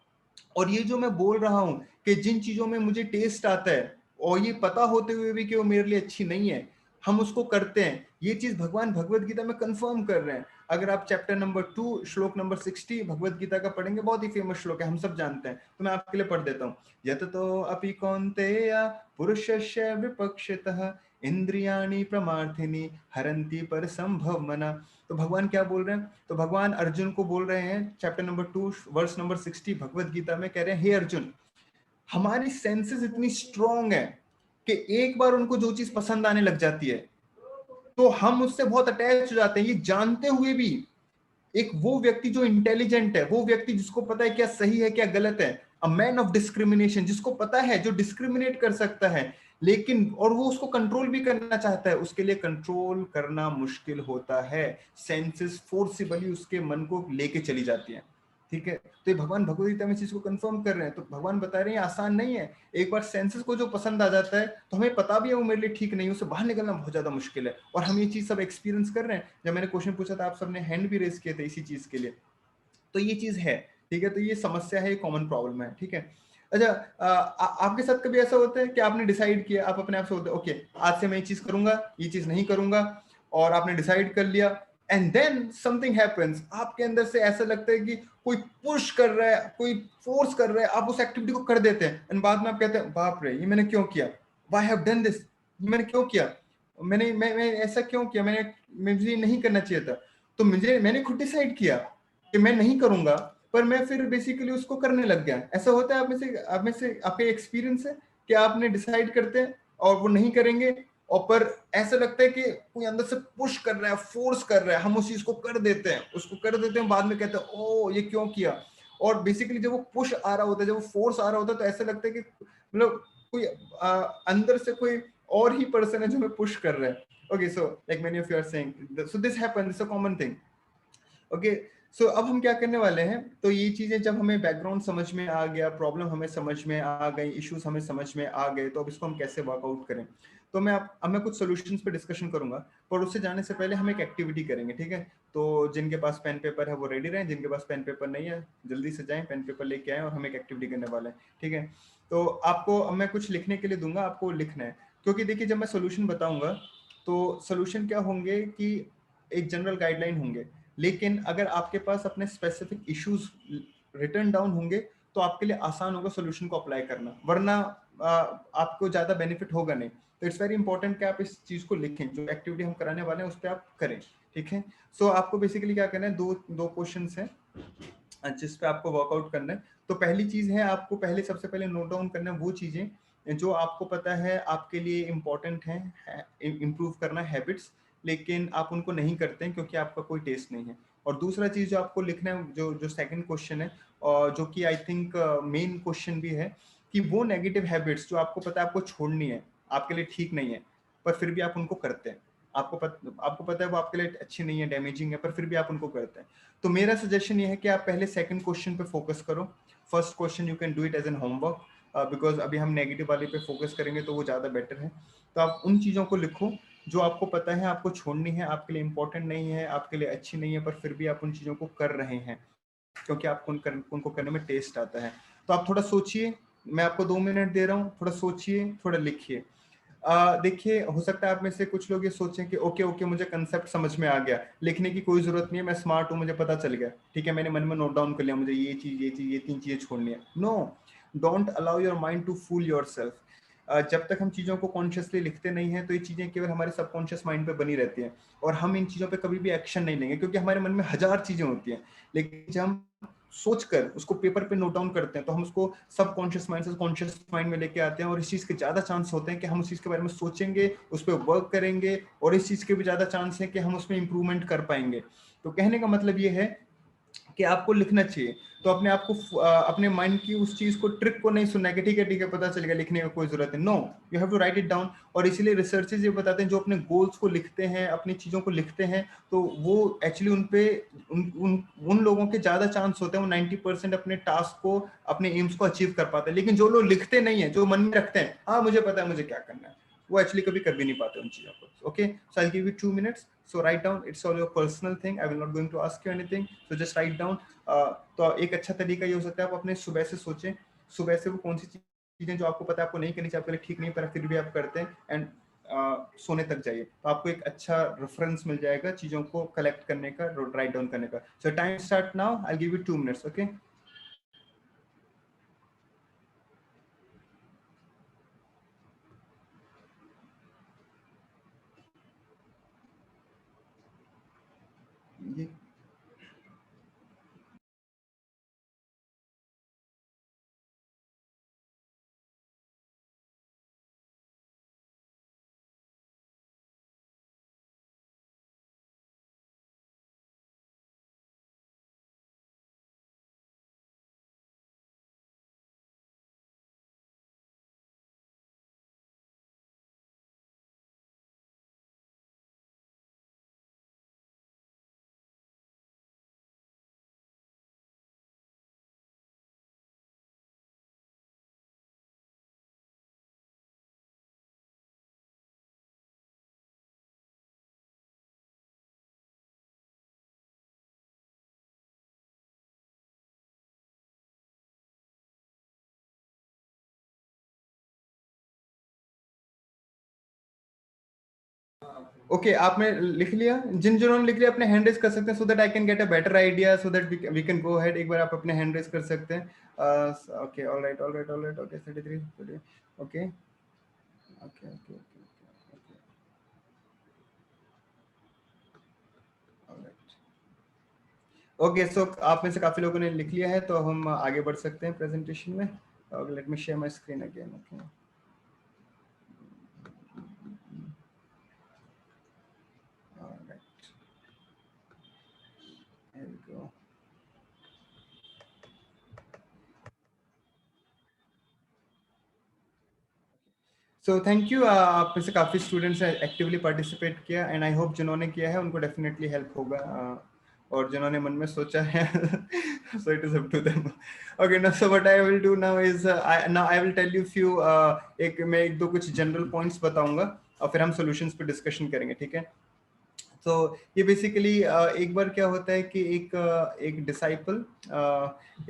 और ये जो मैं बोल रहा हूँ कि जिन चीजों में मुझे टेस्ट आता है, और ये पता होते हुए भी कि वो मेरे लिए अच्छी नहीं है, हम उसको करते हैं। ये चीज भगवान भगवत गीता में कंफर्म कर रहे हैं। अगर आप चैप्टर नंबर 2 श्लोक नंबर 60 भगवत गीता का पढ़ेंगे, बहुत ही फेमस श्लोक है, हम सब जानते हैं, तो मैं आपके लिए पढ़ देता हूँ। यत तो अपि कौन्तेय पुरुषस्य विपक्षितः इंद्रियाणि प्रमार्थिनी हरन्ति पर संभव मना। तो भगवान क्या बोल रहे हैं? तो भगवान अर्जुन को बोल रहे हैं, chapter number 2 verse number 60 Bhagavad Gita में कह रहे हैं, हे अर्जुन, हमारी सेंसेस इतनी स्ट्रांग है कि एक बार उनको जो चीज पसंद आने लग जाती है तो हम उससे बहुत अटैच हो जाते हैं, ये जानते हुए भी। एक वो व्यक्ति जो इंटेलिजेंट है, वो व्यक्ति जिसको पता है क्या सही है क्या गलत है, अ मैन ऑफ डिस्क्रिमिनेशन, जिसको पता है, जो डिस्क्रिमिनेट कर सकता है, लेकिन और वो उसको कंट्रोल भी करना चाहता है, उसके लिए कंट्रोल करना मुश्किल होता है। सेंसेस फोर्सिबली उसके मन को लेके चली जाती है, ठीक है। तो ये भगवान भगवद गीता में चीज को कंफर्म कर रहे हैं। तो भगवान बता रहे हैं आसान नहीं है। एक बार सेंसेस को जो पसंद आ जाता है तो हमें पता भी है वो मेरे लिए ठीक नहीं है, उससे बाहर निकलना बहुत ज्यादा मुश्किल है। और हम ये चीज सब एक्सपीरियंस कर रहे हैं। जब मैंने क्वेश्चन पूछा था आप सबने हैंड भी रेज किए थे इसी चीज के लिए। तो ये चीज है, ठीक है। तो ये समस्या है, ये कॉमन प्रॉब्लम है, ठीक है। अच्छा, आपके साथ कभी ऐसा होता है कि आपने डिसाइड किया, आप अपने आप से होते ओके आज से मैं ये चीज करूंगा, ये चीज नहीं करूंगा, और आपने डिसाइड कर लिया, एंड देन समथिंग हैपेंस, आपके अंदर से ऐसा लगता है कि कोई पुश कर रहा है, कोई फोर्स कर रहा है, आप उस एक्टिविटी को कर देते हैं, एंड बाद में आप कहते हैं बाप रे ये मैंने क्यों किया, व्हाई हैव डन दिस, मैंने क्यों किया, मैं ऐसा क्यों किया, मुझे नहीं करना चाहिए था। तो मैंने खुद डिसाइड किया कि मैं नहीं करूंगा, पर मैं फिर बेसिकली उसको करने लग गया। ऐसा होता है आप में से आपका एक्सपीरियंस है कि आपने डिसाइड करते हैं और वो नहीं करेंगे, और पर ऐसा लगता है कि कोई अंदर से पुश कर रहा है, फोर्स कर रहा है, हम उस चीज को कर देते हैं, बाद में कहते हैं ओ ये क्यों किया। और बेसिकली जब वो पुश आ रहा होता है, जब वो फोर्स आ रहा होता है, तो ऐसा लगता है कि मतलब कोई अंदर से कोई और ही पर्सन है जो हमें पुश कर रहा है। Okay, so like many of you are saying, so this happens, it's a common thing. Okay, so अब हम क्या करने वाले हैं, तो ये चीजें जब हमें बैकग्राउंड समझ में आ गया, प्रॉब्लम हमें समझ में आ गई, इश्यूज हमें समझ में आ गए, तो अब इसको हम कैसे वर्कआउट करें। तो अब मैं कुछ सॉल्यूशंस पे डिस्कशन करूंगा, पर उससे जाने से पहले हम एक एक्टिविटी करेंगे, ठीक है? तो जिनके पास पेन पेपर है वो रेडी रहें, जिनके पास पेन पेपर नहीं है जल्दी से जाएं, पेन पेपर लेके आएं, और हम एक एक्टिविटी करने वाले हैं, ठीक है? तो आपको अब मैं कुछ लिखने के लिए दूंगा, आपको लिखना है, क्योंकि देखिए जब मैं सोल्यूशन बताऊंगा तो सोल्यूशन क्या होंगे कि एक जनरल गाइडलाइन होंगे, लेकिन अगर आपके पास अपने स्पेसिफिक इश्यूज रिटर्न डाउन होंगे तो आपके लिए आसान होगा सोल्यूशन को अप्लाई करना, वरना आपको ज्यादा बेनिफिट होगा नहीं। तो इट्स वेरी इंपॉर्टेंट कि आप इस चीज को लिखें, जो एक्टिविटी हम कराने वाले हैं उस पर आप करें, ठीक है? सो आपको बेसिकली क्या करना है, दो क्वेश्चन हैं जिस पे आपको वर्कआउट करना है। तो पहली चीज है, आपको पहले सबसे पहले नोट डाउन करना है वो चीजें जो आपको पता है आपके लिए इम्पोर्टेंट है इम्प्रूव करना हैबिट्स, लेकिन आप उनको नहीं करते हैं क्योंकि आपका कोई टेस्ट नहीं है। और दूसरा चीज जो आपको लिखना है, जो सेकंड क्वेश्चन है, और जो कि आई थिंक मेन क्वेश्चन भी है, कि वो नेगेटिव हैबिट्स जो आपको पता है आपको छोड़नी है, आपके लिए ठीक नहीं है, पर फिर भी आप उनको करते हैं, आपको पता है वो आपके लिए अच्छी नहीं है, डैमेजिंग है, पर फिर भी आप उनको करते हैं। तो मेरा सजेशन ये है कि आप पहले सेकंड क्वेश्चन पे फोकस करो। First question you can do it as an homework, because अभी हम नेगेटिव वाले पे फोकस करेंगे तो वो ज़्यादा बेटर है। तो आप उन चीज़ों को लिखो जो आपको पता है आपको छोड़नी है, आपके लिए इंपॉर्टेंट नहीं है, आपके लिए अच्छी नहीं है, पर फिर भी आप उन चीज़ों को कर रहे हैं क्योंकि आपको उनको करने में टेस्ट आता है। तो आप थोड़ा सोचिए, मैं आपको 2 मिनट दे रहा हूँ, थोड़ा सोचिए, थोड़ा लिखिए। देखिए, हो सकता है आप में से कुछ लोग ये सोचें कि ओके ओके मुझे कंसेप्ट समझ में आ गया, लिखने की कोई जरूरत नहीं है, मैं स्मार्ट हूँ, मुझे पता चल गया, ठीक है, मैंने मन में नोट डाउन कर लिया, मुझे ये चीज ये 3 चीजें छोड़नी है। No, don't allow your mind to fool yourself. जब तक हम चीज़ों को कॉन्शियसली लिखते नहीं हैं तो ये चीज़ें केवल हमारे सबकॉन्शियस माइंड पे बनी रहती हैं, और हम इन चीज़ों पे कभी भी एक्शन नहीं लेंगे क्योंकि हमारे मन में हजार चीज़ें होती हैं। लेकिन जब हम सोचकर उसको पेपर पे नोट डाउन करते हैं तो हम उसको सब कॉन्शियस माइंड से कॉन्शियस माइंड में लेके आते हैं, और इस चीज़ के ज़्यादा चांस होते हैं कि हम उस चीज़ के बारे में सोचेंगे, उस पर वर्क करेंगे, और इस चीज़ के भी ज़्यादा चांस है कि हम उसमें इंप्रूवमेंट कर पाएंगे। तो कहने का मतलब ये है कि आपको लिखना चाहिए। तो अपने आप को अपने माइंड की उस चीज को, ट्रिक को नहीं सुनना है कि ठीक है पता चल गया, लिखने की कोई जरूरत है। No, you have to write it down. और इसीलिए रिसर्चेस ये बताते हैं जो अपने गोल्स को लिखते हैं, अपनी चीजों को लिखते हैं, तो वो एक्चुअली उन पे उन लोगों के ज्यादा चांस होते हैं, वो 90% अपने टास्क को, अपने एम्स को अचीव कर पाते हैं। लेकिन जो लोग लिखते नहीं है, जो मन में रखते हैं हाँ मुझे पता है मुझे क्या करना है, वो एक्चुअली कभी कर भी नहीं पाते उन चीजों को। Okay, so I give you 2 minutes, so write down, it's all your personal thing, I will not going to ask you anything, so just write down। तो एक अच्छा तरीका ये हो सकता है आप अपने सुबह से सोचें, सुबह से वो कौन सी चीजें जो आपको पता है आपको नहीं करनी चाहिए, आपके लिए ठीक नहीं, पर फिर भी आप करते हैं, एंड सोने तक जाइए, तो आपको एक अच्छा रेफरेंस मिल जाएगा चीजों को कलेक्ट करने का, राइट डाउन करने का। सो time start now, I give you 2 minutes, okay? Okay, आपने लिख लिया? जिन्होंने लिख लिया अपने हैंड रेज कर सकते हैं, so that I can get a better idea, so that we can go ahead. एक बार आप अपने हैंड रेज कर सकते हैं। Okay, alright, okay, 33, okay, okay, okay, okay, alright. Okay, so आप में से काफी लोगों ने लिख लिया है, तो हम आगे बढ़ सकते हैं प्रेजेंटेशन में। Let me share my screen again. Okay, alright, here we go. So thank you, आप में से काफ़ी स्टूडेंट्स ने एक्टिवली पार्टिसिपेट किया, एंड आई होप जिन्होंने किया है उनको डेफिनेटली हेल्प होगा, और जिन्होंने मन में सोचा है so it is up to them. Okay, now so what I will do now is, now I will tell you few, मैं एक दो कुछ जनरल पॉइंट्स बताऊंगा, और फिर हम सॉल्यूशंस पे डिस्कशन करेंगे, ठीक है। तो ये बेसिकली एक बार क्या होता है कि एक डिसाइपल,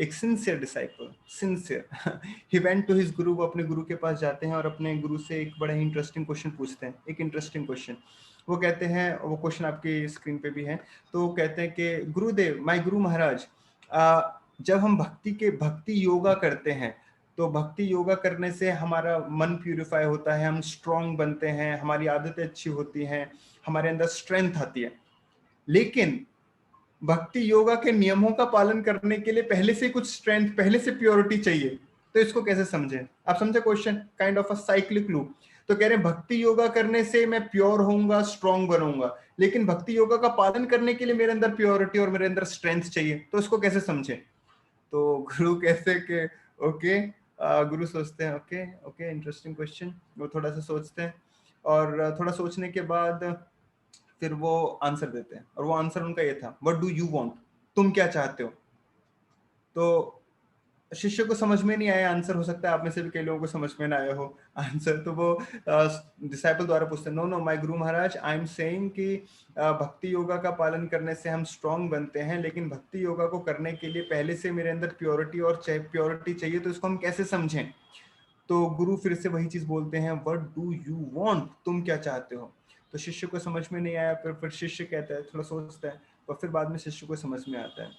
एक sincere disciple, sincere he went to his guru, वो अपने गुरु के पास जाते हैं और अपने गुरु से एक बड़ा ही इंटरेस्टिंग क्वेश्चन पूछते हैं, एक इंटरेस्टिंग क्वेश्चन। वो कहते हैं, वो क्वेश्चन आपकी स्क्रीन पे भी है, तो वो कहते हैं कि गुरुदेव, माय गुरु महाराज, जब हम भक्ति योगा करते हैं तो भक्ति योगा करने से हमारा मन प्यूरिफाई होता है, हम स्ट्रांग बनते हैं, हमारी आदतें अच्छी होती हैं, हमारे अंदर स्ट्रेंथ आती है, लेकिन भक्ति योगा के नियमों का पालन करने के लिए पहले से कुछ स्ट्रेंथ, पहले से प्योरिटी चाहिए, तो इसको कैसे समझे? आप समझे question? Kind of a cyclic loop. तो कह रहे हैं भक्ति योगा करने से मैं प्योर होऊंगा, स्ट्रांग बनूंगा, लेकिन भक्ति योगा का पालन करने के लिए मेरे अंदर प्योरिटी और मेरे अंदर स्ट्रेंथ चाहिए, तो इसको कैसे समझे? तो गुरु कहते हैं कि ओके, गुरु सोचते हैं ओके ओके, इंटरेस्टिंग क्वेश्चन। वो थोड़ा सा सोचते हैं और थोड़ा सोचने के बाद फिर वो आंसर देते हैं, और वो आंसर उनका ये था, व्हाट डू यू वांट, तुम क्या चाहते हो? तो शिष्य को समझ में नहीं आया आंसर, हो सकता है आप में से भी कई लोगों को समझ में ना आया हो आंसर, तो वो डिसाइपल द्वारा पूछते हैं, no no my Guru Maharaj, I am saying कि भक्ति योगा का पालन करने से हम स्ट्रांग बनते हैं, लेकिन भक्ति योगा को करने के लिए पहले से मेरे अंदर प्योरिटी और प्योरिटी चाहिए, तो इसको हम कैसे समझें? तो गुरु फिर से वही चीज बोलते हैं, व्हाट डू यू वांट, तुम क्या चाहते हो? तो शिष्य को समझ में नहीं आया, फिर शिष्य कहता है, थोड़ा सोचता है, और फिर बाद में शिष्य को समझ में आता है।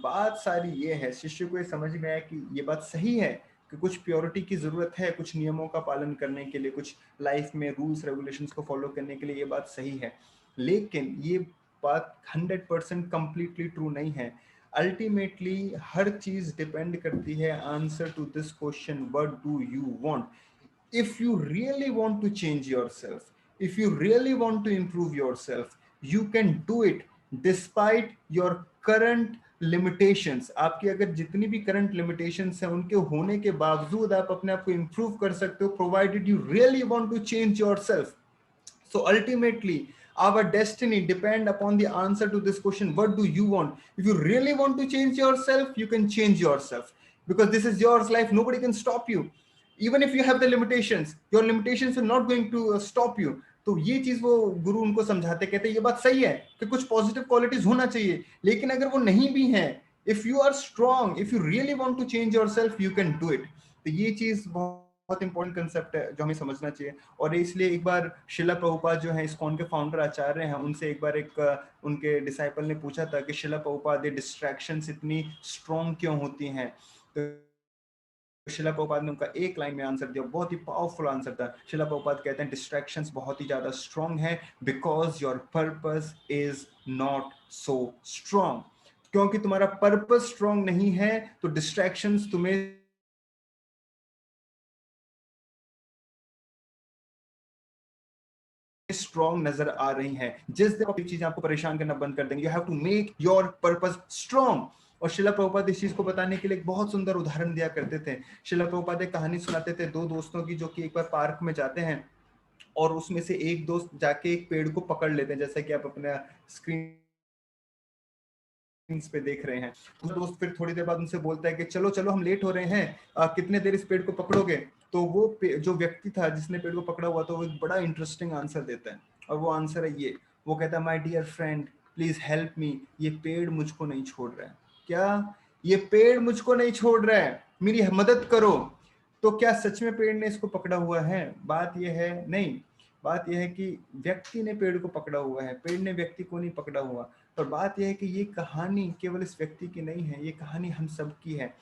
बात सारी ये है, शिष्य को ये समझ में आया कि ये बात सही है कि कुछ प्योरिटी की जरूरत है, कुछ नियमों का पालन करने के लिए, कुछ लाइफ में रूल्स रेगुलेशंस को फॉलो करने के लिए, ये बात सही है, लेकिन ये बात 100% कंप्लीटली ट्रू नहीं है। अल्टीमेटली हर चीज डिपेंड करती है answer to this question, what do you want. If you really want to change yourself, if you really want to improve yourself, you can do it despite your current limitations। आपकी अगर जितनी भी current limitations हैं, उनके होने के बावजूद आप अपने आप को improve कर सकते हो, provided you really want to change yourself। So ultimately our destiny depend upon the answer to this question, what do you want? If you really want to change yourself, you can change yourself, because this is your life, nobody can stop you। Even if you have the limitations, your limitations are not going to stop you। तो ये चीज वो गुरु उनको समझाते, कहते ये बात सही है कि कुछ पॉजिटिव क्वालिटीज होना चाहिए, लेकिन अगर वो नहीं भी हैं, if you are strong, if you really want to change yourself, you can do it. तो ये चीज बहुत इंपॉर्टेंट कंसेप्ट है जो हमें समझना चाहिए। और इसलिए एक बार शिला प्रभुपाद जो है इस्कॉन के फाउंडर आचार्य हैं, उनसे एक बार एक उनके डिसाइपल ने पूछा था कि शिला प्रभुपाद, ये डिस्ट्रैक्शंस इतनी स्ट्रांग क्यों होती हैं? तो शिला प्रभुपाद ने उनका एक लाइन में आंसर दिया, बहुत ही पावरफुल आंसर था। शिला प्रभुपाद कहते हैं डिस्ट्रैक्शंस बहुत ही ज्यादा स्ट्रांग है, because your purpose is not so strong. क्योंकि तुम्हारा पर्पस स्ट्रांग नहीं है, तो डिस्ट्रैक्शंस तुम्हें स्ट्रॉन्ग नजर आ रही हैं। जिस दिन चीजें आपको परेशान करना बंद कर देंगे, you have to make your purpose strong. और शिला प्रभुपाद इस चीज को बताने के लिए एक बहुत सुंदर उदाहरण दिया करते थे। शिला प्रभुपाद एक कहानी सुनाते थे दो दोस्तों की, जो कि एक बार पार्क में जाते हैं और उसमें से एक दोस्त जाके एक पेड़ को पकड़ लेते हैं, जैसा कि आप अपने स्क्रीन पे देख रहे हैं। तो दोस्त फिर थोड़ी देर बाद उनसे बोलता है कि चलो चलो हम लेट हो रहे हैं, कितने देर इस पेड़ को पकड़ोगे? तो वो जो व्यक्ति था जिसने पेड़ को पकड़ा हुआ था, वो एक बड़ा इंटरेस्टिंग आंसर देता है, और वो आंसर है ये, वो कहता है, my dear friend please help me, ये पेड़ मुझको नहीं छोड़ रहा है। क्या? ये पेड़ मुझको नहीं छोड़ रहा है, मेरी मदद करो। तो क्या सच में पेड़ ने इसको पकड़ा हुआ है? बात यह है नहीं, बात यह है कि व्यक्ति ने पेड़ को पकड़ा हुआ है, पेड़ ने व्यक्ति को नहीं पकड़ा हुआ। पर बात यह है कि ये कहानी केवल इस व्यक्ति की नहीं है, ये कहानी हम सब की है।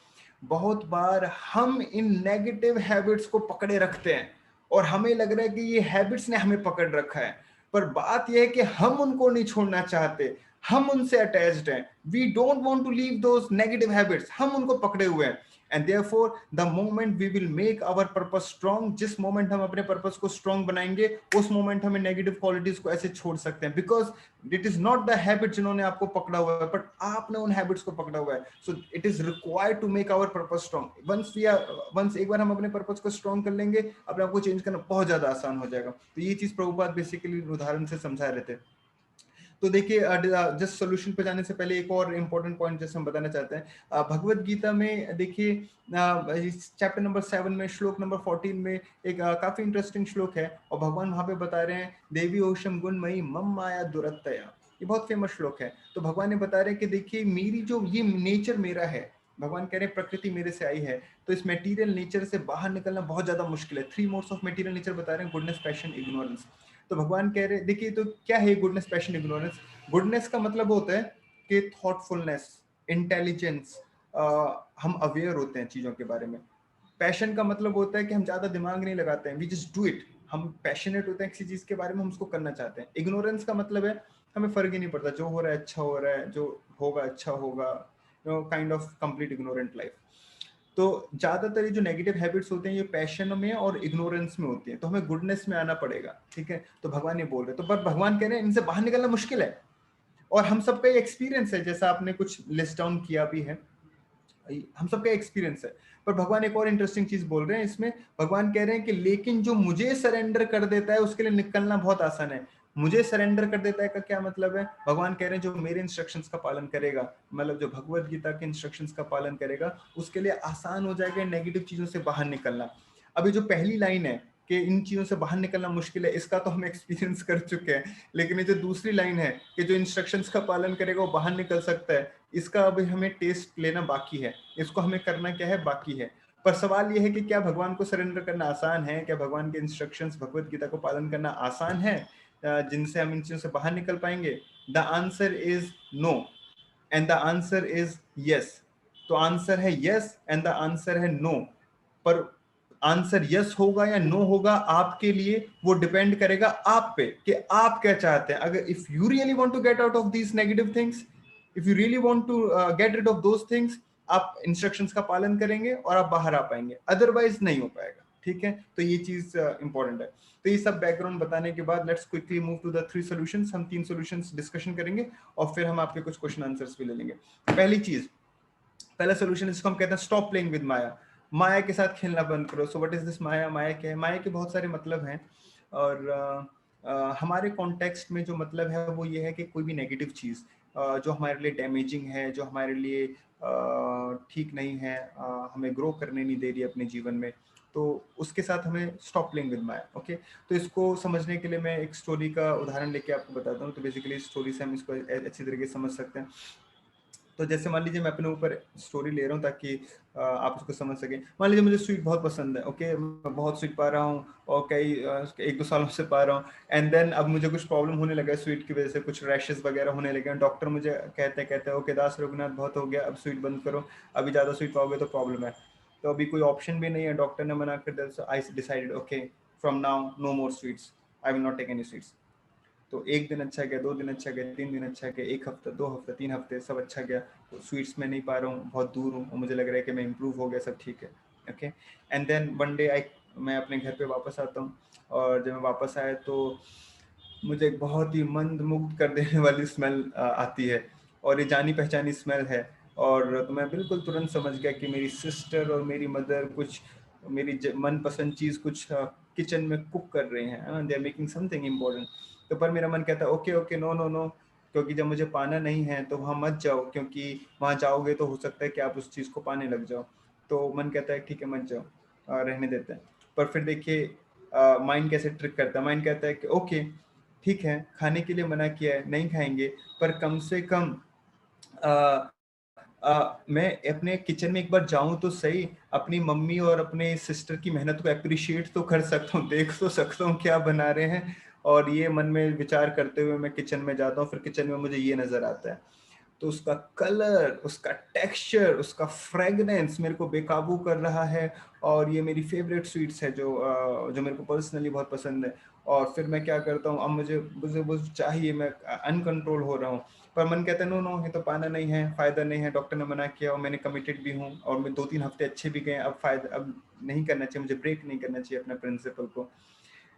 बहुत बार हम इन नेगेटिव हैबिट्स को पकड़े रखते हैं और हमें लग रहा है कि ये हैबिट्स ने हमें पकड़ रखा है, पर बात यह है कि हम उनको नहीं छोड़ना चाहते, हम उनसे अटैच्ड हैं। We don't want to leave those negative habits, हम उनको पकड़े हुए हैं। And therefore the moment we will make our purpose strong, जिस मोमेंट हम अपने पर्पस को स्ट्रांग बनाएंगे, उस मोमेंट हमें नेगेटिव क्वालिटीज को ऐसे छोड़ सकते हैं, because it is not the habit जिन्होंने आपको पकड़ा हुआ है, बट आपने उन हैबिट्स को पकड़ा हुआ है। So it is required to make our purpose strong. Once एक बार हम अपने पर्पस को स्ट्रांग कर लेंगे, अपने आप को चेंज करना बहुत ज्यादा आसान हो जाएगा। तो ये चीज प्रभुपाद बेसिकली उदाहरण से समझा रहे थे। तो तो देखिए जस्ट सॉल्यूशन पे जाने से पहले एक और इम्पोर्टेंट पॉइंट जैसे हम बताना चाहते हैं, भगवत गीता में देखिए चैप्टर नंबर 7 में श्लोक नंबर 14 में एक काफी इंटरेस्टिंग श्लोक है, और भगवान वहां पे बता रहे हैं देवी ओशम गुणमयी मम माया दुरत्तया, ये बहुत फेमस श्लोक है। तो भगवान ने बता रहे हैं कि देखिए मेरी जो ये नेचर मेरा है, भगवान कह रहे हैं प्रकृति मेरे से आई है, तो इस मटेरियल नेचर से बाहर निकलना बहुत ज्यादा मुश्किल है। 3 मोड्स ऑफ मटेरियल नेचर बता रहे हैं, गुडनेस, पैशन, इग्नोरेंस। तो भगवान कह रहे हैं देखिए तो क्या है गुडनेस, पैशन, इग्नोरेंस? गुडनेस का मतलब होता है कि थॉटफुलनेस, इंटेलिजेंस, हम अवेयर होते हैं चीजों के बारे में। पैशन का मतलब होता है कि हम ज्यादा दिमाग नहीं लगाते हैं, वी जस्ट डू इट, हम पैशनेट होते हैं किसी चीज के बारे में, हम उसको करना चाहते हैं। इग्नोरेंस का मतलब है हमें फर्क ही नहीं पड़ता, जो हो रहा है अच्छा हो रहा है, जो होगा अच्छा होगा, kind of complete ignorant life. तो ज्यादातर ये जो नेगेटिव हैबिट्स होते हैं ये पैशन में और इग्नोरेंस में होती है, तो हमें गुडनेस में आना पड़ेगा, ठीक है। तो भगवान ये बोल रहे हैं, तो पर भगवान कह रहे हैं इनसे बाहर निकलना मुश्किल है, और हम सबका ये एक्सपीरियंस है, जैसा आपने कुछ लिस्ट डाउन किया भी है, हम सबका एक्सपीरियंस है। पर भगवान एक और इंटरेस्टिंग चीज बोल रहे हैं इसमें, भगवान कह रहे हैं कि लेकिन जो मुझे सरेंडर कर देता है उसके लिए निकलना बहुत आसान है। मुझे सरेंडर कर देता है का क्या मतलब है? भगवान कह रहे हैं जो मेरे इंस्ट्रक्शंस का पालन करेगा, मतलब जो भगवत गीता के इंस्ट्रक्शंस का पालन करेगा, उसके लिए आसान हो जाएगा नेगेटिव चीजों से बाहर निकलना। अभी जो पहली लाइन है कि इन चीजों से बाहर निकलना मुश्किल है, इसका तो हम एक्सपीरियंस कर चुके हैं, लेकिन ये जो दूसरी लाइन है कि जो इंस्ट्रक्शंस का पालन करेगा वो बाहर निकल सकता है, इसका अभी हमें टेस्ट लेना बाकी है, इसको हमें करना क्या है बाकी है। पर सवाल यह है कि क्या भगवान को सरेंडर करना आसान है? क्या भगवान के इंस्ट्रक्शंस, भगवत गीता को पालन करना आसान है जिनसे हम इन चीजों से बाहर निकल पाएंगे? The answer is no and the answer is yes. तो आंसर है यस एंड द आंसर है नो। पर आंसर यस होगा या नो होगा आपके लिए, वो डिपेंड करेगा आप पे कि आप क्या चाहते हैं। अगर if you really want to get out of these negative things, if you really want to get rid of those things, आप इंस्ट्रक्शंस का पालन करेंगे और आप बाहर आ पाएंगे, अदरवाइज नहीं हो पाएगा, ठीक है। तो ये चीज इंपॉर्टेंट है। तो ये सब बैकग्राउंड बताने के बाद let's quickly move to the 3 solutions. हम 3 सॉल्यूशंस डिस्कशन करेंगे और फिर हम आपके कुछ क्वेश्चन आंसर्स भी ले लेंगे। पहली चीज, पहला सॉल्यूशन इसको हम कहते हैं स्टॉप प्लेइंग विद माया। माया के साथ खेलना बंद करो। सो व्हाट इज दिस माया? माया क्या है? माया के बहुत सारे मतलब हैं, और हमारे कॉन्टेक्स्ट में जो मतलब है वो ये है कि कोई भी नेगेटिव चीज जो हमारे लिए डैमेजिंग है, जो हमारे लिए ठीक नहीं है, हमें ग्रो करने नहीं दे रही है अपने जीवन में, तो उसके साथ हमें stop playing with Maya. Okay, तो इसको समझने के लिए मैं एक स्टोरी का उदाहरण लेके आपको बताता हूँ। तो बेसिकली स्टोरी से हम इसको अच्छी तरीके से समझ सकते हैं। तो जैसे मान लीजिए मैं अपने ऊपर स्टोरी ले रहा हूँ ताकि आप उसको समझ सकें। मान लीजिए मुझे स्वीट बहुत पसंद है, ओके, मैं बहुत स्वीट पा रहा हूँ और कई 1-2 सालों से पा रहा हूँ, एंड देन अब मुझे कुछ प्रॉब्लम होने लगा है स्वीट की वजह से, कुछ रैशेस वगैरह होने लगे हैं। डॉक्टर मुझे कहते हैं ओके दास रघुनाथ बहुत हो गया, अब स्वीट बंद करो, अभी ज़्यादा स्वीट पाओगे तो प्रॉब्लम है। तो अभी कोई ऑप्शन भी नहीं है, डॉक्टर ने मना कर दिया। So I decided okay from now no more sweets, I will not take any sweets. तो 1 दिन अच्छा गया, 2 दिन अच्छा गया, 3 दिन अच्छा गया, 1 हफ्ता, 2 हफ्ता, 3 हफ्ते, सब अच्छा गया। तो स्वीट्स में नहीं पा रहा हूँ, बहुत दूर हूँ और मुझे लग रहा है कि मैं इम्प्रूव हो गया, सब ठीक है, okay. And then one day मैं अपने घर पे वापस आता हूँ, और जब मैं वापस आया तो मुझे एक बहुत ही मंद मुग्ध कर देने वाली स्मेल आती है, और ये जानी पहचानी स्मेल है। और तो मैं बिल्कुल तुरंत समझ गया कि मेरी सिस्टर और मेरी मदर कुछ मेरी मनपसंद चीज़ कुछ किचन में कुक कर रहे हैं, they are making something important. तो पर मेरा मन कहता है okay okay no no no, क्योंकि जब मुझे पाना नहीं है तो वहाँ मत जाओ, क्योंकि वहाँ जाओगे तो हो सकता है कि आप उस चीज़ को पाने लग जाओ। तो मन कहता है ठीक है मत जाओ, रहने देते हैं। पर फिर देखिए माइंड कैसे ट्रिक करता है। माइंड कहता है कि ओके ठीक है, खाने के लिए मना किया है, नहीं खाएंगे, पर कम से कम मैं अपने किचन में एक बार जाऊं तो सही, अपनी मम्मी और अपने सिस्टर की मेहनत को अप्रिशिएट तो कर सकता हूँ, देख तो सकता हूँ क्या बना रहे हैं। और ये मन में विचार करते हुए मैं किचन में जाता हूँ, फिर किचन में मुझे ये नजर आता है, तो उसका कलर, उसका टेक्सचर, उसका फ्रेगनेंस मेरे को बेकाबू कर रहा है। और ये मेरी फेवरेट स्वीट्स है जो मेरे को पर्सनली बहुत पसंद है। और फिर मैं क्या करता हूँ, अब मुझे मुझे वो चाहिए, मैं अनकंट्रोल हो रहा हूँ। पर मन कहता है नो नो, ये तो पाना नहीं है, फायदा नहीं है, डॉक्टर ने मना किया और मैंने कमिटेड भी हूँ, और मैं 2-3 हफ्ते अच्छे भी गए, अब फायदा, अब नहीं करना चाहिए, मुझे ब्रेक नहीं करना चाहिए अपने प्रिंसिपल को।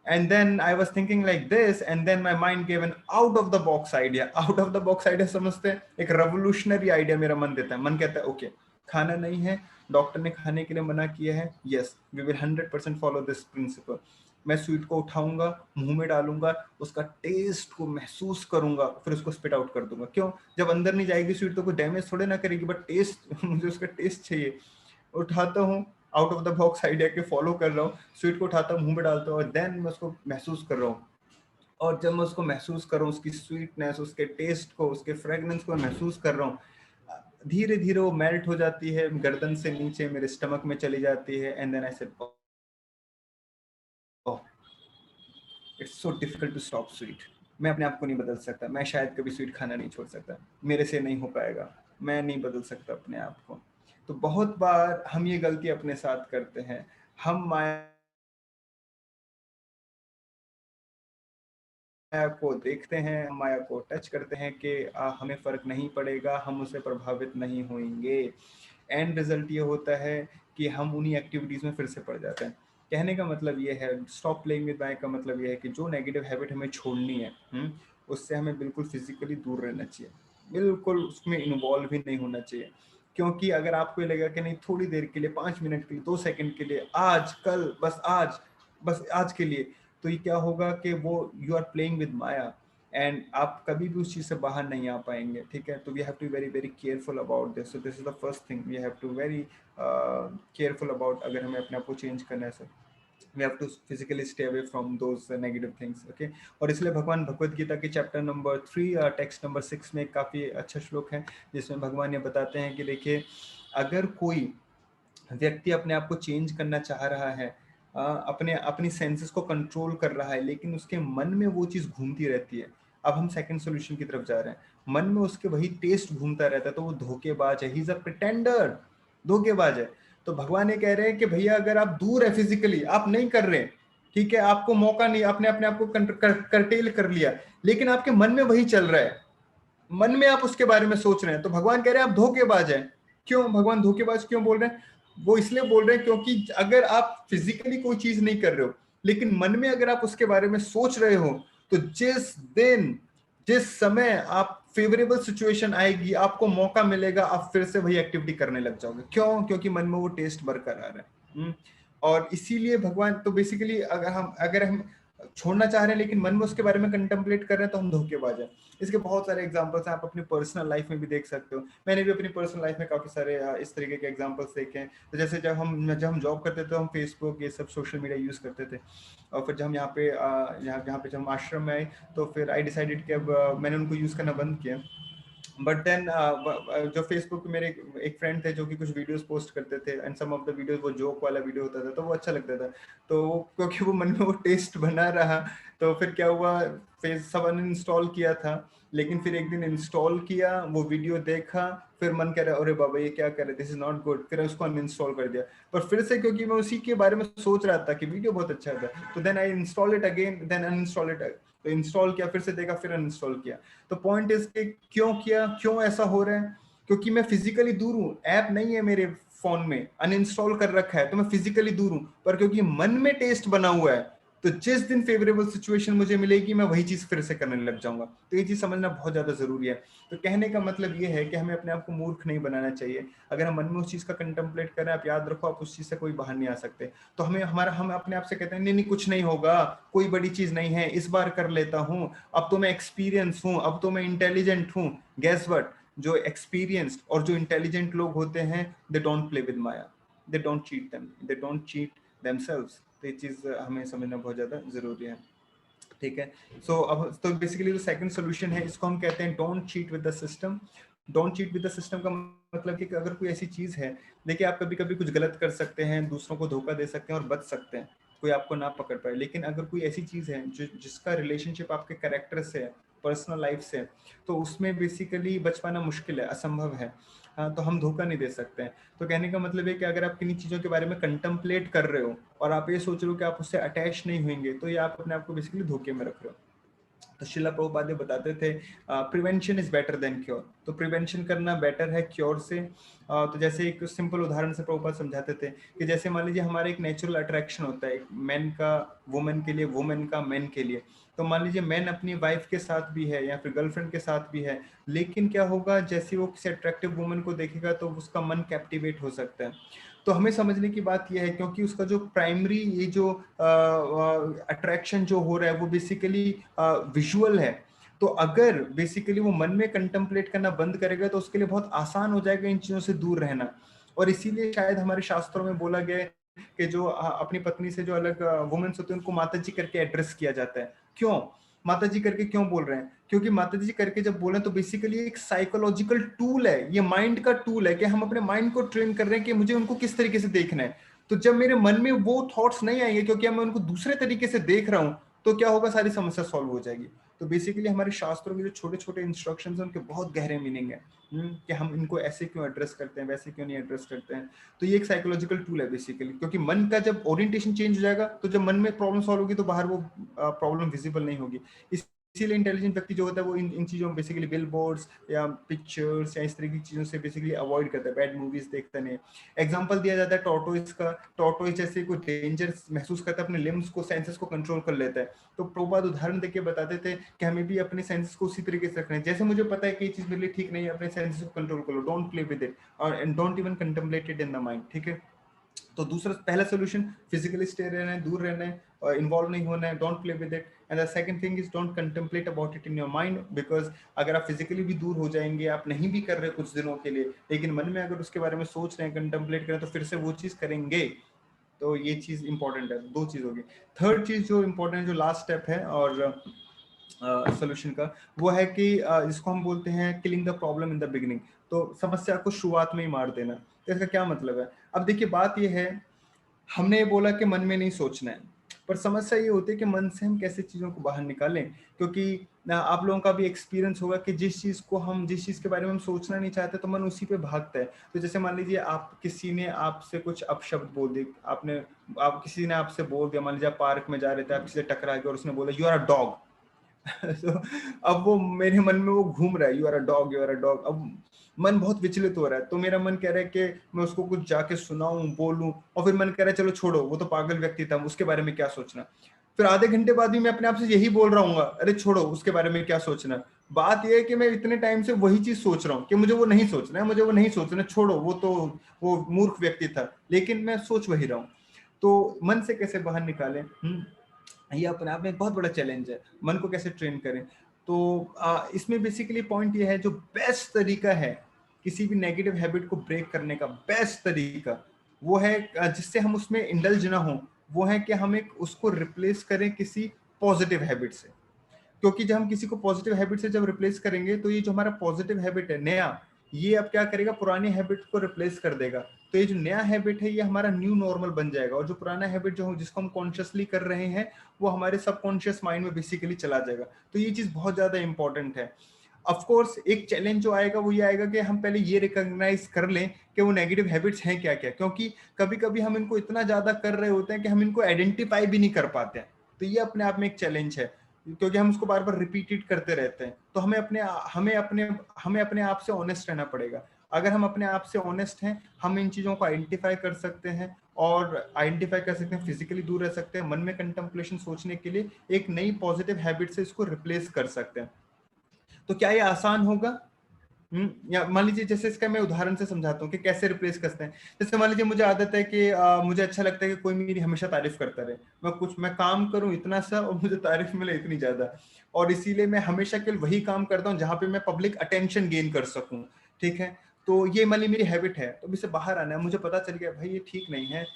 And then I was thinking like this, and then my mind gave an out of the box idea. Out of the box idea समझते हैं, एक revolutionary idea मेरा मन देता है। मन कहता है ओके खाना नहीं है, डॉक्टर ने खाने के लिए मना किया है, yes we will 100% follow this principle। मैं स्वीट को उठाऊंगा, मुंह में डालूंगा, उसका टेस्ट को महसूस करूंगा, फिर उसको स्पिट आउट कर दूंगा। क्यों? जब अंदर नहीं जाएगी स्वीट तो कोई डैमेज थोड़े ना करेगी, बट टेस्ट मुझे उसका टेस्ट चाहिए। उठाता हूँ, out of the box idea के फॉलो कर रहा हूँ, स्वीट को उठाता हूँ, मुंह में डालता हूँ, और देन मैं उसको महसूस कर रहा हूँ। और जब मैं उसको महसूस कर रहा हूँ, उसकी स्वीटनेस, उसके टेस्ट को, उसके फ्रेगनेंस को महसूस कर रहा हूँ, धीरे धीरे वो मेल्ट हो जाती है, गर्दन से नीचे मेरे स्टमक में चली जाती है, and then I said oh, it's so difficult to stop sweet. मैं अपने आप को नहीं बदल सकता, मैं शायद कभी स्वीट खाना नहीं छोड़ सकता, मेरे से नहीं हो पाएगा, मैं नहीं बदल सकता अपने आप को। तो बहुत बार हम ये गलती अपने साथ करते हैं, हम माया को देखते हैं, हम माया को टच करते हैं कि हमें फर्क नहीं पड़ेगा, हम उससे प्रभावित नहीं होंगे। एंड रिजल्ट ये होता है कि हम उन्हीं एक्टिविटीज में फिर से पड़ जाते हैं। कहने का मतलब ये है, स्टॉप प्लेइंग विद माया का मतलब ये है कि जो नेगेटिव हैबिट हमें छोड़नी है, उससे हमें बिल्कुल फिजिकली दूर रहना चाहिए, बिल्कुल उसमें इन्वॉल्व ही नहीं होना चाहिए। क्योंकि अगर आपको ये लगेगा कि नहीं, थोड़ी देर के लिए, 5 मिनट के लिए, 2 सेकंड के लिए, आज, कल, बस आज के लिए, तो ये क्या होगा कि वो you are playing with maya, and आप कभी भी उस चीज से बाहर नहीं आ पाएंगे। ठीक है, तो we have to very very careful about this. So this is the first thing we have to very careful about, अगर हमें अपने आप को चेंज करना है। Sir we have to physically stay away from those negative things, okay? और इसलिए भगवान भगवत गीता के चैप्टर नंबर 3 टेक्स्ट नंबर 6 में काफ़ी अच्छा श्लोक है, जिसमें भगवान ये बताते हैं कि देखिए, अगर कोई व्यक्ति अपने आप को चेंज करना चाह रहा है, अपने अपनी सेंसेस को कंट्रोल कर रहा है, लेकिन उसके मन में वो चीज़ घूमती रहती है। अब हम सेकंड सोल्यूशन की तरफ जा रहे हैं, मन में उसके वही टेस्ट घूमता रहता है, तो वो धोखेबाज है, ही इज अ प्रिटेंडर, धोखेबाज है। तो भगवान ये कह रहे हैं कि भैया, अगर आप दूर है फिजिकली, आप नहीं कर रहे, ठीक है, आपको मौका नहीं, आपने अपने आप को करटेल कर लिया, लेकिन आपके मन में वही चल रहा है, मन में आप उसके बारे में सोच रहे हैं, तो भगवान कह रहे हैं आप धोखेबाज हैं। क्यों भगवान धोखेबाज क्यों बोल रहे हैं? वो इसलिए बोल रहे हैं क्योंकि अगर आप फिजिकली कोई चीज नहीं कर रहे हो, लेकिन मन में अगर आप उसके बारे में सोच रहे हो, तो जिस समय आप फेवरेबल सिचुएशन आएगी, आपको मौका मिलेगा, आप फिर से वही एक्टिविटी करने लग जाओगे। क्यों? क्योंकि मन में वो टेस्ट बरकरार है। और इसीलिए भगवान, तो बेसिकली अगर हम छोड़ना चाह रहे हैं लेकिन मन में उसके बारे में कंटेम्पलेट कर रहे हैं, तो हम धोखेबाज हैं। इसके बहुत सारे एग्जांपल्स हैं, आप अपनी पर्सनल लाइफ में भी देख सकते हो। मैंने भी अपनी पर्सनल लाइफ में काफ़ी सारे इस तरीके के एग्जांपल्स देखे हैं। तो जैसे जब हम जॉब करते थे, तो हम फेसबुक, ये सब सोशल मीडिया यूज़ करते थे, और फिर जब हम यहाँ पे जब हम आश्रम में आए, तो फिर आई डिसाइडेड कि अब मैंने उनको यूज़ करना बंद किया। बट देन जो फेसबुक पे मेरे एक फ्रेंड थे जो कि कुछ वीडियोस पोस्ट करते थे, and some of the videos वो जोक वाला वीडियो होता था, तो वो अच्छा लगता था। तो क्योंकि वो मन में वो टेस्ट बना रहा, तो फिर क्या हुआ, फेस सब अनइंस्टॉल किया था। लेकिन फिर एक दिन इंस्टॉल किया, वो वीडियो देखा, फिर मन कह रहा अरे बाबा ये क्या कर रहे, दिस इज नॉट गुड, फिर उसको अनइंस्टॉल कर दिया। पर फिर से क्योंकि मैं उसी के बारे में सोच रहा था कि वीडियो बहुत अच्छा था, तो then I install it again, then uninstall it. तो इंस्टॉल किया, फिर से देखा, फिर अनइंस्टॉल किया। तो पॉइंट इज कि क्यों किया, क्यों ऐसा हो रहा है? क्योंकि मैं फिजिकली दूर हूँ, ऐप नहीं है मेरे फोन में, अनइंस्टॉल कर रखा है, तो मैं फिजिकली दूर हूँ, पर क्योंकि मन में टेस्ट बना हुआ है, तो जिस दिन फेवरेबल सिचुएशन मुझे मिलेगी, मैं वही चीज फिर से करने लग जाऊंगा। तो ये चीज समझना बहुत ज्यादा जरूरी है। तो कहने का मतलब ये है कि हमें अपने आप को मूर्ख नहीं बनाना चाहिए। अगर हम मन में उस चीज का कंटेम्पलेट करें, आप याद रखो, आप उस चीज से कोई बाहर नहीं आ सकते। तो हम अपने आप से कहते हैं नहीं नहीं कुछ नहीं होगा, कोई बड़ी चीज नहीं है, इस बार कर लेता हूँ, अब तो मैं एक्सपीरियंस हूँ, अब तो मैं इंटेलिजेंट हूँ। गैस व्हाट, जो एक्सपीरियंस्ड और जो इंटेलिजेंट लोग होते हैं, they don't play with Maya, they don't cheat them, they don't cheat themselves. तो ये चीज हमें समझना बहुत ज्यादा जरूरी है। ठीक है, सो अब तो बेसिकली जो सेकंड सोल्यूशन है, इसको हम कहते हैं don't cheat with the system. Don't cheat with the system का मतलब कि अगर कोई ऐसी चीज है, देखिए आप कभी कभी कुछ गलत कर सकते हैं, दूसरों को धोखा दे सकते हैं और बच सकते हैं, कोई आपको ना पकड़ पाए। लेकिन अगर कोई ऐसी चीज है जिसका रिलेशनशिप आपके कैरेक्टर से है, पर्सनल लाइफ से, तो उसमें बेसिकली बच पाना मुश्किल है, असंभव है। हाँ, तो हम धोखा नहीं दे सकते हैं। तो कहने का मतलब है कि अगर आप किन्हीं चीज़ों के बारे में कंटम्पलेट कर रहे हो और आप ये सोच रहे हो कि आप उससे अटैच नहीं होंगे, तो ये आप अपने आप को बेसिकली धोखे में रख रहे हो। तो शिला प्रभुपाद बताते थे prevention is better than cure. तो प्रिवेंशन करना बेटर है क्योर से। तो जैसे एक सिंपल उदाहरण से प्रभुपाद समझाते थे कि जैसे मान लीजिए हमारा एक नेचुरल अट्रैक्शन होता है, एक मैन का वुमेन के लिए, वुमेन का मैन के लिए। तो मान लीजिए मैन अपनी वाइफ के साथ भी है या फिर गर्लफ्रेंड के साथ भी है, लेकिन क्या होगा, जैसे वो किसी अट्रैक्टिव वुमन को देखेगा तो उसका मन कैप्टिवेट हो सकता है। तो हमें समझने की बात यह है, क्योंकि उसका जो प्राइमरी ये जो अट्रैक्शन जो हो रहा है वो बेसिकली विजुअल है, तो अगर बेसिकली वो मन में कंटेम्पलेट करना बंद करेगा तो उसके लिए बहुत आसान हो जाएगा इन चीजों से दूर रहना। और इसीलिए शायद हमारे शास्त्रों में बोला गया है कि जो अपनी पत्नी से जो अलग वुमेन्स होते हैं उनको माता जी करके एड्रेस किया जाता है। क्यों माता जी करके क्यों बोल रहे हैं? क्योंकि माता जी करके जब बोले तो बेसिकली एक साइकोलॉजिकल टूल है, ये माइंड का टूल है कि हम अपने माइंड को ट्रेन कर रहे हैं कि मुझे उनको किस तरीके से देखना है। तो जब मेरे मन में वो थॉट्स नहीं आएंगे क्योंकि मैं उनको दूसरे तरीके से देख रहा हूं, तो क्या होगा, सारी समस्या सॉल्व हो जाएगी। तो बेसिकली हमारे शास्त्रों के जो छोटे छोटे इंस्ट्रक्शंस हैं उनके बहुत गहरे मीनिंग है कि हम इनको ऐसे क्यों एड्रेस करते हैं, वैसे क्यों नहीं एड्रेस करते हैं। तो ये एक साइकोलॉजिकल टूल है बेसिकली, क्योंकि मन का जब ओरिएंटेशन चेंज हो जाएगा तो जब मन में प्रॉब्लम सॉल्व होगी तो बाहर वो प्रॉब्लम विजिबल नहीं होगी। इसीलिए इंटेलिजेंट व्यक्ति जो होता है वो इन चीजों बेसिकली बिल बोर्ड्स या पिक्चर्स या इस तरह की चीजों से बेसिकली अवॉइड करता है, बैड मूवीज देखता नहीं। एग्जांपल दिया जाता है टॉर्टोइस का, टॉर्टोइस जैसे कोई डेंजर महसूस करता है अपने लिम्स को, सेंसेस को कंट्रोल कर लेता है। तो प्रभुपाद उदाहरण देके बताते थे कि हमें भी अपने सेंसेस को उसी तरीके से रखना है, जैसे मुझे पता है कि ये चीज मेरे लिए ठीक नहीं है, अपने सेंसेस को कंट्रोल कर लो, डोंट प्ले विद इट और don't even contemplate it in the mind, ठीक है। तो दूसरा पहला सोल्यूशन फिजिकली स्टे रहना है, दूर रहना है और इन्वॉल्व नहीं होना है, don't play with it. And the second thing is don't contemplate about it in your mind, because अगर आप फिजिकली भी दूर हो जाएंगे, आप नहीं भी कर रहे कुछ दिनों के लिए, लेकिन मन में अगर उसके बारे में सोच रहे हैं, कंटेम्पलेट करें, तो फिर से वो चीज करेंगे। तो ये चीज इंपॉर्टेंट है, दो चीज होगी। थर्ड चीज जो इंपॉर्टेंट, जो लास्ट स्टेप है और सोल्यूशन का, वो है कि जिसको हम बोलते हैं killing the problem in the beginning. तो समस्या को शुरुआत में ही मार देना। तो इसका क्या मतलब है? अब देखिए बात ये है, हमने ये बोला कि मन में नहीं सोचना है, पर समस्या ये होती है कि मन से हम कैसे चीजों को बाहर निकालें। क्योंकि आप लोगों का भी एक्सपीरियंस होगा कि जिस चीज के बारे में हम सोचना नहीं चाहते तो मन उसी पे भागता है। तो जैसे मान लीजिए आप किसी ने आपसे कुछ अपशब्द बोल दिए, किसी ने आपसे बोल दिया, मान लीजिए आप पार्क में जा रहे थे, आप किसी से टकरा गए और उसने बोला यू आर अ डॉग। तो अब वो मेरे मन में वो घूम रहा है, you are a dog, you are a dog. अब मन बहुत विचलित हो रहा है, तो मेरा मन कह रहा है कि मैं उसको कुछ जाके सुनाऊं, बोलूं, और फिर मन कह रहा है चलो छोड़ो, वो तो पागल व्यक्ति था, उसके बारे में क्या सोचना। फिर आधे घंटे बाद भी मैं अपने आप से यही बोल रहा हूँ, अरे छोड़ो, उसके बारे में क्या सोचना। बात यह है कि मैं इतने टाइम से वही चीज सोच रहा हूँ कि मुझे वो नहीं सोचना है, मुझे वो नहीं सोचना, छोड़ो, वो मूर्ख व्यक्ति था, लेकिन मैं सोच वही रहा हूँ। तो मन से कैसे बाहर निकालें, ये अपने आप में एक बहुत बड़ा चैलेंज है, मन को कैसे ट्रेन करें। तो इसमें बेसिकली पॉइंट ये है, जो बेस्ट तरीका है किसी भी नेगेटिव हैबिट को ब्रेक करने का, बेस्ट तरीका वो है जिससे हम उसमें इंडल्ज ना हो, वो है कि हम एक उसको रिप्लेस करें किसी पॉजिटिव हैबिट से। क्योंकि जब हम किसी को पॉजिटिव हैबिट से जब रिप्लेस करेंगे तो ये जो हमारा पॉजिटिव हैबिट है नया, ये अब क्या करेगा, पुरानी हैबिट को रिप्लेस कर देगा। तो ये जो नया हैबिट है ये हमारा न्यू नॉर्मल बन जाएगा, और जो पुराना हैबिट जो जिसको हम कॉन्शियसली कर रहे हैं वो हमारे सबकॉन्शियस माइंड में बेसिकली चला जाएगा। तो ये चीज बहुत ज्यादा इंपॉर्टेंट है। ऑफ कोर्स एक चैलेंज जो आएगा वो ये आएगा कि हम पहले ये रिकॉग्नाइज कर लें कि वो नेगेटिव हैबिट्स हैं क्या क्या, क्योंकि कभी कभी हम इनको इतना ज्यादा कर रहे होते हैं कि हम इनको आइडेंटिफाई भी नहीं कर पाते हैं। तो ये अपने आप में एक चैलेंज है, क्योंकि हम उसको बार बार रिपीटेड करते रहते हैं। तो हमें अपने आप से ऑनेस्ट रहना पड़ेगा। अगर हम अपने आप से ऑनेस्ट हैं, हम इन चीजों को आइडेंटिफाई कर सकते हैं, और आइडेंटिफाई कर सकते हैं, फिजिकली दूर रह सकते हैं, मन में कंटेम्पलेशन सोचने के लिए एक नई पॉजिटिव हैबिट से इसको रिप्लेस कर सकते हैं। तो क्या ये आसान होगा? या मान लीजिए, जैसे इसका मैं उदाहरण से समझाता हूँ कि कैसे रिप्लेस करते हैं। जैसे मान लीजिए मुझे आदत है कि मुझे अच्छा लगता है कि कोई मेरी हमेशा तारीफ करता रहे, मैं काम करूं इतना सा और मुझे तारीफ मिले इतनी ज्यादा, और इसीलिए मैं हमेशा केवल वही काम करता हूँ जहां पे मैं पब्लिक अटेंशन गेन कर सकूं, ठीक है। तो ये मान ली मेरी हैबिट है, तो इससे बाहर आना है, मुझे पता चल गया भाई ये ठीक नहीं है,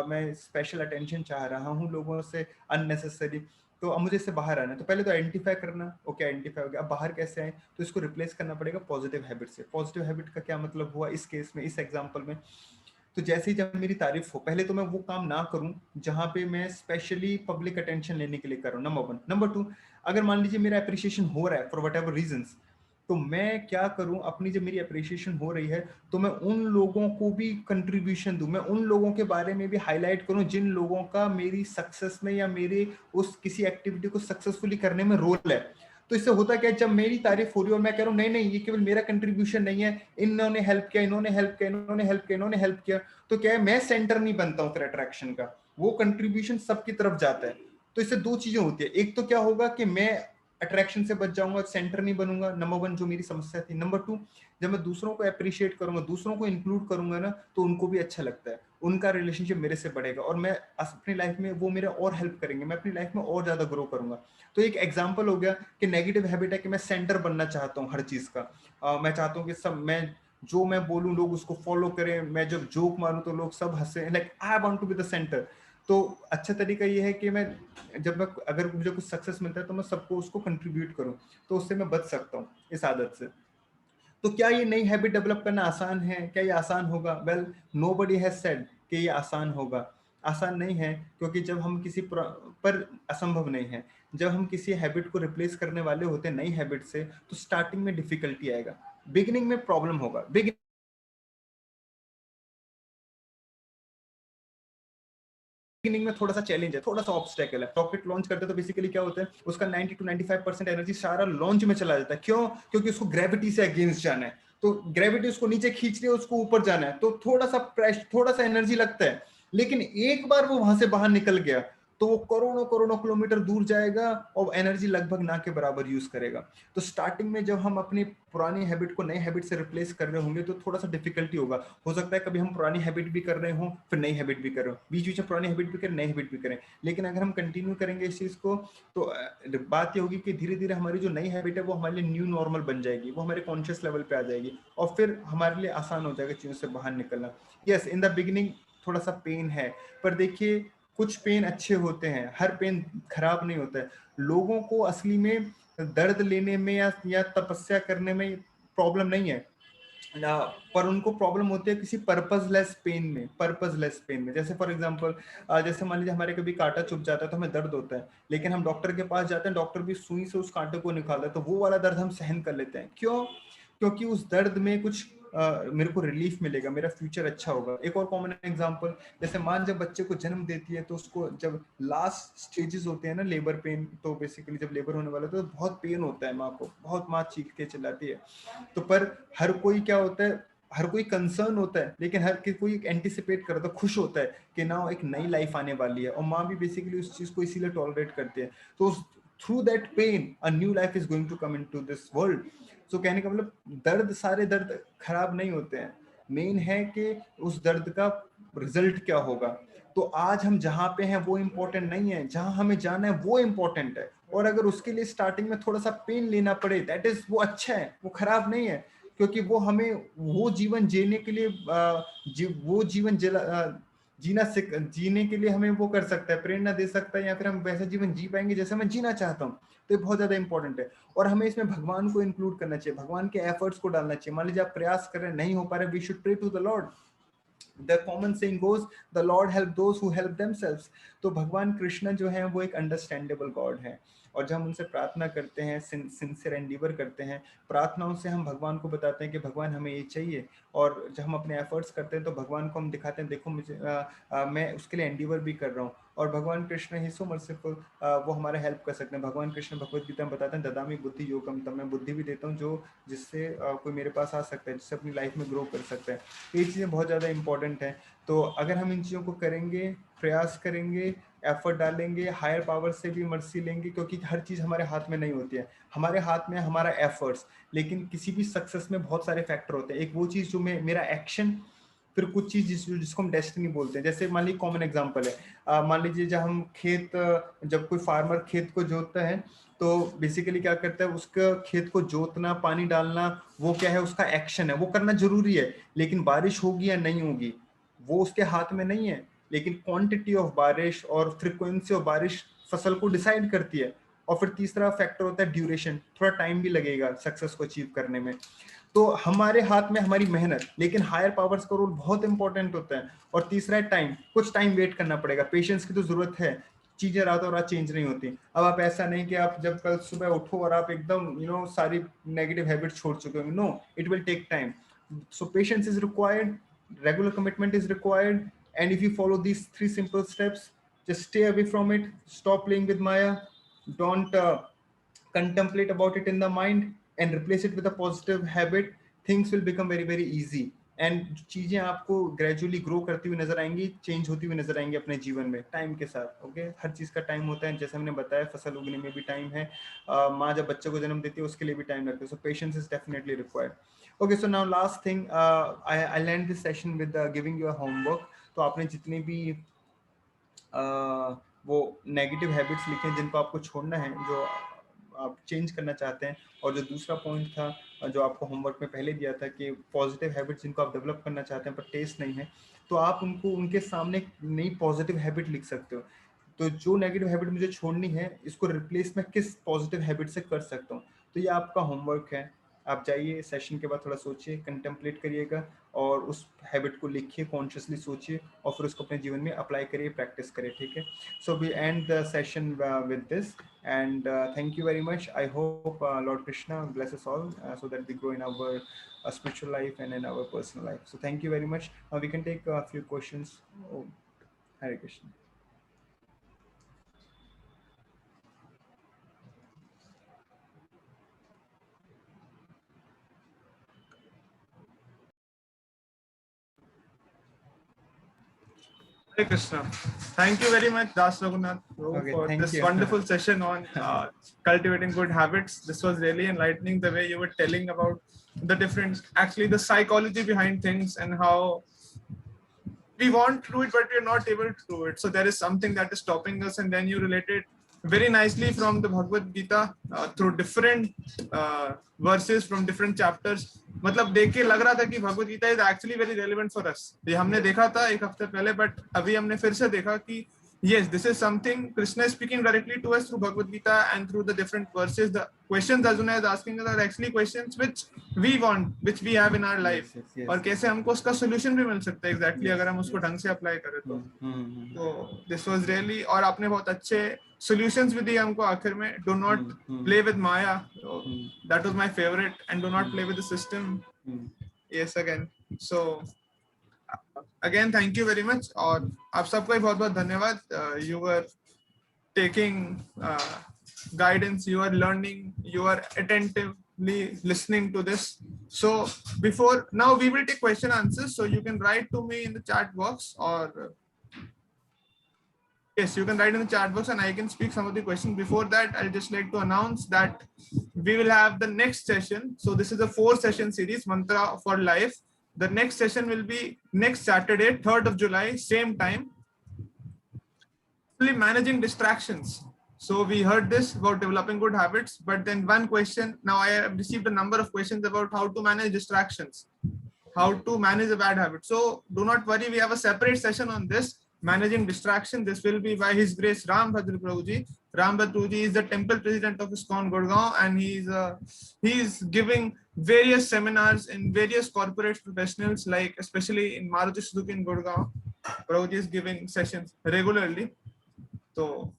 मैं स्पेशल अटेंशन चाह रहा हूँ लोगों से अननेसेसरी, तो अब मुझे इससे बाहर आना है। तो पहले तो आइडेंटिफाई करना, ओके आइडेंटिफाई हो गया, अब बाहर कैसे आए, तो इसको रिप्लेस करना पड़ेगा पॉजिटिव हैबिट से। पॉजिटिव हैबिट का क्या मतलब हुआ इस केस में, इस एग्जांपल में, तो जैसे ही जब मेरी तारीफ हो, पहले तो मैं वो काम ना करूं जहां पे मैं स्पेशली पब्लिक अटेंशन लेने के लिए कर रहा हूं, नंबर 1। नंबर 2, अगर मान लीजिए मेरा अप्रिशिएशन हो रहा है फॉर वट एवर रीजंस, तो मैं क्या करूं, अपनी जब मेरी अप्रिशिएशन हो रही है तो मैं उन लोगों को भी कंट्रीब्यूशन दूं, मैं उन लोगों के बारे में भी हाईलाइट करूं जिन लोगों का मेरी सक्सेस में या मेरे उस किसी एक्टिविटी को सक्सेसफुली करने में रोल है। तो इससे होता क्या है, जब मेरी तारीफ हो रही है और मैं कह रहा हूं नहीं नहीं ये केवल मेरा कंट्रीब्यूशन नहीं है, इन्होंने हेल्प किया, इन्होंने हेल्प किया, इन्होंने हेल्प किया, इन्होंने हेल्प किया, तो क्या है, मैं सेंटर नहीं बनता हूं फिर अट्रैक्शन का, वो कंट्रीब्यूशन सबकी तरफ जाता है। तो इससे दो चीजें होती है, एक तो क्या होगा कि मैं अट्रैक्शन से बच जाऊंगा, सेंटर नहीं बनूंगा, नंबर वन जो मेरी समस्या थी। नंबर टू, जब मैं दूसरों को अप्रिशिएट करूंगा, दूसरों को इंक्लूड करूंगा ना, तो उनको भी अच्छा लगता है, उनका रिलेशनशिप मेरे से बढ़ेगा और मैं अपनी लाइफ में, वो मेरा और हेल्प करेंगे, मैं अपनी लाइफ में और ज्यादा ग्रो करूंगा। तो एक एग्जाम्पल हो गया कि नेगेटिव हैबिट है कि मैं सेंटर बनना चाहता हूँ हर चीज का। मैं चाहता हूँ कि सब, मैं जो मैं बोलूं लोग उसको फॉलो करें, मैं जब जोक मारूं तो लोग सब हंसे, like I want to be the centre. तो अच्छा तरीका ये है कि मैं, जब मैं, अगर मुझे कुछ सक्सेस मिलता है तो मैं सबको उसको कंट्रीब्यूट करूं, तो उससे मैं बच सकता हूं इस आदत से। तो क्या ये नई हैबिट डेवलप करना आसान है? क्या ये आसान होगा? वेल, नोबडी हैज सेड कि ये आसान होगा। आसान नहीं है, क्योंकि जब हम किसी पर, असंभव नहीं है, जब हम किसी हैबिट को रिप्लेस करने वाले होते हैं नई हैबिट से, तो स्टार्टिंग में डिफिकल्टी आएगा, बिगिनिंग में प्रॉब्लम होगा, बिगिनिंग में थोड़ा सा चैलेंज है, थोड़ा सा ऑब्स्टेकल है। रॉकेट लॉन्च करते हैं तो बेसिकली क्या होता है, उसका 90 to 95% एनर्जी सारा लॉन्च में चला जाता है। क्यों? क्योंकि उसको ग्रेविटी से अगेंस्ट जाना है, तो ग्रेविटी उसको नीचे खींच रही है, उसको ऊपर जाना है, तो थोड़ा सा प्रेशर, थोड़ा सा एनर्जी लगता है। लेकिन एक बार वो वहां से बाहर निकल गया तो वो करोड़ों करोड़ों किलोमीटर दूर जाएगा और एनर्जी लगभग ना के बराबर यूज करेगा। तो स्टार्टिंग में जब हम अपनी पुरानी हैबिट को नई हैबिट से रिप्लेस कर रहे होंगे तो थोड़ा सा डिफिकल्टी होगा। हो सकता है कभी हम पुरानी हैबिट भी कर रहे हो, फिर नई हैबिट भी कर रहे हो, बीच बीच में पुरानी हैबिट भी करें, नई हैबिट भी करें। लेकिन अगर हम कंटिन्यू करेंगे इस चीज को, तो बात ये होगी कि धीरे धीरे हमारी जो नई हैबिट है वो हमारे लिए न्यू नॉर्मल बन जाएगी, वो हमारे कॉन्शियस लेवल पे आ जाएगी और फिर हमारे लिए आसान हो जाएगा चीजों से बाहर निकलना। यस, इन द बिगिनिंग थोड़ा सा पेन है, पर देखिए कुछ पेन अच्छे होते हैं, हर पेन खराब नहीं होता है। लोगों को असली में दर्द लेने में या तपस्या करने में प्रॉब्लम नहीं है, पर उनको प्रॉब्लम होती है किसी पर्पसलेस पेन में, पर्पसलेस पेन में। जैसे फॉर एग्जांपल, जैसे मान लीजिए हमारे कभी कांटा चुभ जाता है तो हमें दर्द होता है, लेकिन हम डॉक्टर के पास जाते हैं, डॉक्टर भी सुई से उस कांटे को निकालता है, तो वो वाला दर्द हम सहन कर लेते हैं। क्यों? क्योंकि उस दर्द में कुछ मेरे को रिलीफ मिलेगा, मेरा फ्यूचर अच्छा होगा। एक और कॉमन एग्जांपल, जैसे मान जब बच्चे को जन्म देती है तो उसको जब लास्ट स्टेजेस होते हैं ना, लेबर पेन, तो बेसिकली जब लेबर होने वाला है तो बहुत पेन होता है, माँ को बहुत, माँ चीख के चिल्लाती है। तो पर हर कोई क्या होता है, हर कोई कंसर्न होता है, लेकिन हर कोई एंटिसिपेट करता है, खुश होता है कि ना एक नई लाइफ आने वाली है, और माँ भी बेसिकली उस चीज को इसीलिए टॉलरेट करती है। तो through that pain a new life is going to come into this world. So कहने का मतलब, दर्द, सारे दर्द खराब नहीं होते हैं, मेन है कि उस दर्द का रिजल्ट क्या होगा। तो आज हम जहाँ पे हैं वो इम्पोर्टेंट नहीं है, जहाँ हमें जाना है वो इम्पोर्टेंट है। और अगर उसके लिए स्टार्टिंग में थोड़ा सा पेन लेना पड़े, दैट इज, वो अच्छा है, वो खराब नहीं है, क्योंकि वो हमें वो जीवन जीने के लिए वो जीवन जीने के लिए हमें वो कर सकता है, प्रेरणा दे सकता है, या फिर हम वैसा जीवन जी पाएंगे जैसा मैं जीना चाहता हूँ। तो ये बहुत ज्यादा इंपॉर्टेंट है। और हमें इसमें भगवान को इंक्लूड करना चाहिए, भगवान के एफर्ट्स को डालना चाहिए। मान लीजिए आप प्रयास कर रहे हैं, नहीं हो पा रहे, we should pray to the lord. The common saying goes, the lord help those who help themselves. तो भगवान कृष्ण जो है वो एक अंडरस्टैंडेबल गॉड है, और जब हम उनसे प्रार्थना करते हैं, सिंसियर एंडीवर करते हैं, प्रार्थनाओं से हम भगवान को बताते हैं कि भगवान हमें ये चाहिए। और जब हम अपने एफर्ट्स करते हैं तो भगवान को हम दिखाते हैं, देखो मुझे, मैं उसके लिए एंडीवर भी कर रहा हूँ। और भगवान कृष्ण ही सो मर्सीफुल, वो हमारा हेल्प कर सकते हैं। भगवान कृष्ण भगवत गीता में बताते हैं, ददामी बुद्धि योगम, तब मैं बुद्धि भी देता हूँ जो, जिससे कोई मेरे पास आ सकता है, जिससे अपनी लाइफ में ग्रो कर सकता है। तो ये चीज़ें बहुत ज़्यादा इंपॉर्टेंट हैं। तो अगर हम इन चीज़ों को करेंगे, प्रयास करेंगे, एफर्ट डालेंगे, हायर पावर से भी मर्सी लेंगे, क्योंकि हर चीज़ हमारे हाथ में नहीं होती है, हमारे हाथ में हमारा एफर्ट्स। लेकिन किसी भी सक्सेस में बहुत सारे फैक्टर होते हैं, एक वो चीज़ जो मेरा एक्शन, फिर कुछ चीज जिसको हम डेस्टिनी बोलते हैं। जैसे मान लीजिए कॉमन एग्जांपल है, मान लीजिए जब हम जब कोई फार्मर खेत को जोतता है, तो बेसिकली क्या करता है, उसका खेत को जोतना, पानी डालना, वो क्या है, उसका एक्शन है, वो करना जरूरी है। लेकिन बारिश होगी या नहीं होगी वो उसके हाथ में नहीं है, लेकिन क्वांटिटी ऑफ बारिश और फ्रीक्वेंसी ऑफ बारिश फसल को डिसाइड करती है। और फिर तीसरा फैक्टर होता है ड्यूरेशन, थोड़ा टाइम भी लगेगा सक्सेस को अचीव करने में। तो हमारे हाथ में हमारी मेहनत, लेकिन हायर पावर्स का रोल बहुत इंपॉर्टेंट होता है। और तीसरा है टाइम, कुछ टाइम वेट करना पड़ेगा, पेशेंस की तो जरूरत है, चीजें रातों रात चेंज नहीं होती। अब आप ऐसा नहीं कि आप जब कल सुबह उठो और आप एकदम सारी नेगेटिव हैबिट्स छोड़ चुके हो, no, it will take time. So patience is required, regular commitment is required, and if you follow these 3 simple steps, just stay away from it, stop playing with Maya, don't contemplate about it in the mind, and replace it with a positive habit, things will become very very easy. And चीजें आपको ग्रेजुअली ग्रो करती हुई नजर आएंगी, चेंज होती हुई नजर आएंगी अपने जीवन में टाइम के साथ। ओके, हर चीज का टाइम होता है, जैसे हमने बताया फसल उगने में भी टाइम है, माँ जब बच्चे को जन्म देती है उसके लिए भी टाइम लगता है, so patience is definitely required. Okay, so now last thing, I land this session with giving you a homework. तो आपने जितनी भी वो नेगेटिव हैबिट्स लिखे हैं जिनको आपको छोड़ना है, जो आप चेंज करना चाहते हैं, और जो दूसरा पॉइंट था जो आपको होमवर्क में पहले दिया था कि पॉजिटिव हैबिट्स जिनको आप डेवलप करना चाहते हैं पर टेस्ट नहीं है, तो आप उनको उनके सामने नई पॉजिटिव हैबिट लिख सकते हो। तो जो नेगेटिव हैबिट मुझे छोड़नी है, इसको रिप्लेस मैं किस पॉजिटिव हैबिट से कर सकता हूँ। तो ये आपका होमवर्क है। आप जाइए, सेशन के बाद थोड़ा सोचिए, कंटेम्पलेट करिएगा, और उस हैबिट को लिखिए, कॉन्शियसली सोचिए, और फिर उसको अपने जीवन में अप्लाई करिए, प्रैक्टिस करिए, ठीक है। So we end the session with this, and thank you very much. I hope Lord Krishna bless us all so that we grow in our spiritual life and in our personal life. So thank you very much. Now we can take a few questions. Oh, Hare Krishna. Hare Krishna. Thank you very much, Das Raghunath, Okay, for thank this you. wonderful session on cultivating good habits. This was really enlightening, the way you were telling about the different, actually the psychology behind things, and how we want to do it, but we're not able to do it. So there is something that is stopping us. And then you related very nicely from the Bhagavad Gita through different verses from different chapters. मतलब देख के लग रहा था कि Bhagavad Gita is actually very relevant for us. ये हमने देखा था एक हफ्ते पहले, बट अभी हमने फिर से देखा कि yes, this is something Krishna is speaking directly to us through Bhagavad Gita, and through the different verses. The questions Arjuna is asking us are actually questions which we want, which we have in our life. Yes, और कैसे हमको उसका solution भी मिल सकता है exactly, Yes, अगर हम उसको yes. ढंग से अप्लाई करें तो। Hmm. तो this was really, और आपने बहुत अच्छे solutions भी दिए हमको आखिर में। Do not play with Maya. So that was my favorite. And do not play with the system. Yes, again. So again, thank you very much. और आप सबका भी बहुत बहुत धन्यवाद. You were taking guidance, you are learning, you are attentively listening to this. So before now we will take question answers, so you can write to me in the chat box, or yes, you can write in the chat box and I can speak some of the questions. Before that, I'll just like to announce that we will have the next session. So this is a 4-session series, Mantra for Life. The next session will be next Saturday, 3rd of July, same time. Managing distractions. So we heard this about developing good habits, but then one question, now I have received a number of questions about how to manage distractions, how to manage a bad habit. So do not worry, we have a separate session on this, managing distraction. This will be by His Grace Ram Bhadra Prabhuji. Ram Bhadra Prabhuji is the temple president of ISKCON Gurgaon, and he's giving various seminars in various corporate professionals, like especially in Maruti Suzuki in Gurgaon. Prabhuji is giving sessions regularly. So